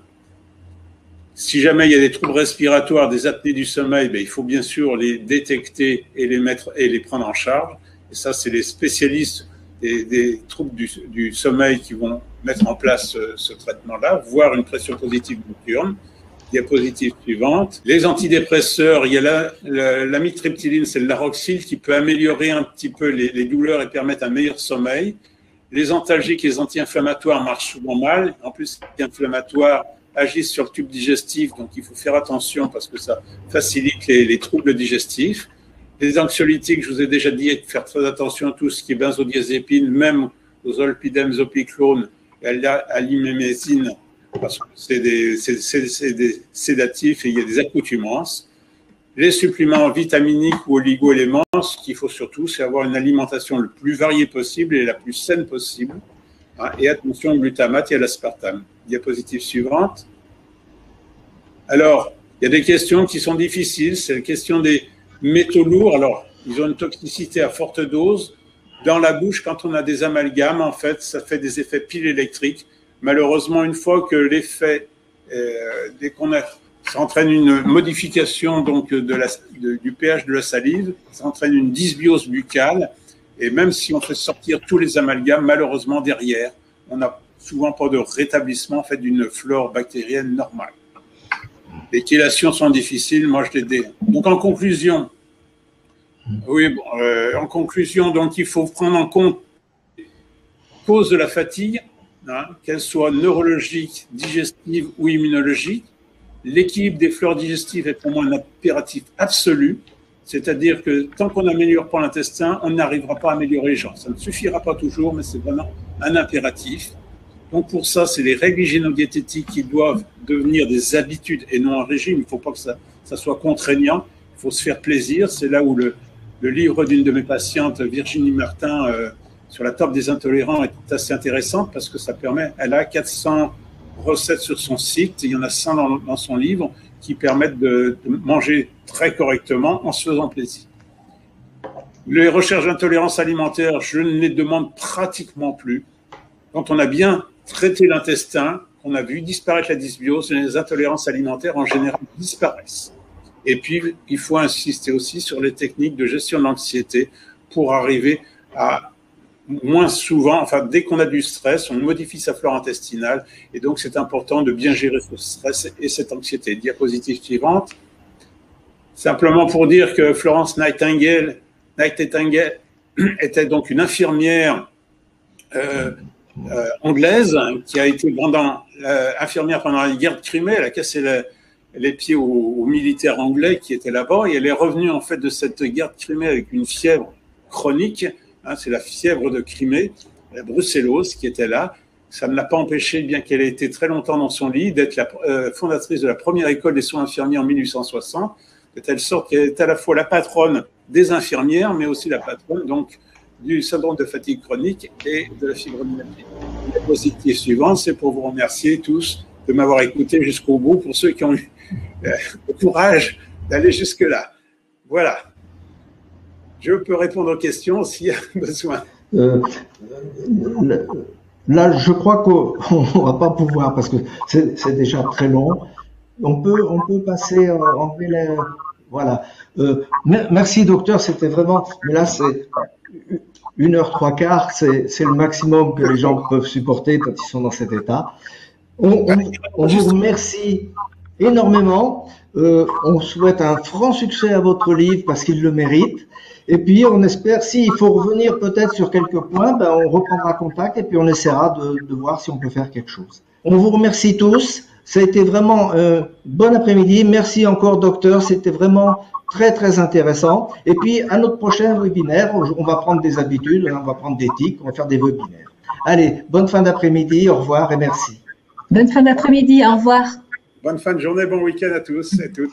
Si jamais il y a des troubles respiratoires, des apnées du sommeil, il faut bien sûr les détecter et les prendre en charge. Et ça, c'est les spécialistes des troubles du sommeil qui vont mettre en place ce traitement-là, voire une pression positive nocturne. Diapositive suivante. Les antidépresseurs, il y a l'amitriptyline, c'est le Laroxyl qui peut améliorer un petit peu les douleurs et permettre un meilleur sommeil. Les antalgiques et les anti-inflammatoires marchent souvent mal. En plus, les anti-inflammatoires agissent sur le tube digestif, donc il faut faire attention parce que ça facilite les troubles digestifs. Les anxiolytiques, je vous ai déjà dit de faire très attention à tout ce qui est benzodiazépine, même aux zolpidem, zopiclone et à l'imémésine, parce que c'est des sédatifs et il y a des accoutumances. Les suppléments vitaminiques ou oligo-éléments, ce qu'il faut surtout, c'est avoir une alimentation le plus variée possible et la plus saine possible. Et attention au glutamate et à l'aspartame. Diapositive suivante. Alors, il y a des questions qui sont difficiles. C'est la question des métaux lourds. Alors, ils ont une toxicité à forte dose. Dans la bouche, quand on a des amalgames, en fait, ça fait des effets piles électriques. Malheureusement, une fois que l'effet, dès qu'on a, ça entraîne une modification donc du pH de la salive, ça entraîne une dysbiose buccale. Et même si on fait sortir tous les amalgames, malheureusement, derrière, on n'a souvent pas de rétablissement en fait, d'une flore bactérienne normale. Les chélations sont difficiles, moi je les dis. Donc en conclusion, en conclusion, donc il faut prendre en compte les causes de la fatigue, qu'elles soient neurologiques, digestives ou immunologiques. L'équilibre des flores digestives est pour moi un impératif absolu. C'est-à-dire que tant qu'on n'améliore pas l'intestin, on n'arrivera pas à améliorer les gens. Ça ne suffira pas toujours, mais c'est vraiment un impératif. Donc pour ça, c'est les règles hygiéno-diététiques qui doivent devenir des habitudes et non un régime. Il ne faut pas que ça soit contraignant. Il faut se faire plaisir. C'est là où le livre d'une de mes patientes, Virginie Martin, sur la table des intolérants, est assez intéressant parce que ça permet, elle a 400 recettes sur son site. Il y en a 100 dans son livre qui permettent de manger très correctement en se faisant plaisir. Les recherches d'intolérance alimentaire, je ne les demande pratiquement plus. Quand on a bien traité l'intestin, qu'on a vu disparaître la dysbiose, les intolérances alimentaires en général disparaissent. Et puis, il faut insister aussi sur les techniques de gestion de l'anxiété pour arriver à moins souvent, enfin dès qu'on a du stress, on modifie sa flore intestinale et donc c'est important de bien gérer ce stress et cette anxiété. Diapositive suivante. Simplement pour dire que Florence Nightingale était donc une infirmière anglaise qui a été infirmière pendant la guerre de Crimée. Elle a cassé les pieds aux militaires anglais qui étaient là-bas et elle est revenue en fait de cette guerre de Crimée avec une fièvre chronique. C'est la fièvre de Crimée, la brucellose qui était là. Ça ne l'a pas empêché, bien qu'elle ait été très longtemps dans son lit, d'être la fondatrice de la première école des soins infirmiers en 1860, de telle sorte qu'elle est à la fois la patronne des infirmières, mais aussi la patronne donc, du syndrome de fatigue chronique et de la fibromyalgie. La diapositive suivante, c'est pour vous remercier tous de m'avoir écouté jusqu'au bout, pour ceux qui ont eu le courage d'aller jusque-là. Voilà. Je peux répondre aux questions s'il y a besoin. Là, je crois qu'on ne va pas pouvoir parce que c'est déjà très long. On peut passer en voilà. Merci docteur, c'était vraiment. Mais là, c'est 1h03, c'est le maximum que les gens peuvent supporter quand ils sont dans cet état. On vous remercie énormément. On souhaite un franc succès à votre livre parce qu'il le mérite. Et puis, on espère, s'il faut revenir peut-être sur quelques points, on reprendra contact et puis on essaiera de voir si on peut faire quelque chose. On vous remercie tous. Ça a été vraiment bon après-midi. Merci encore, docteur. C'était vraiment très, très intéressant. Et puis, à notre prochain webinaire, on va prendre des habitudes, on va prendre des tics, on va faire des webinaires. Allez, bonne fin d'après-midi. Au revoir et merci. Bonne fin d'après-midi. Au revoir. Bonne fin de journée, bon week-end à tous et toutes.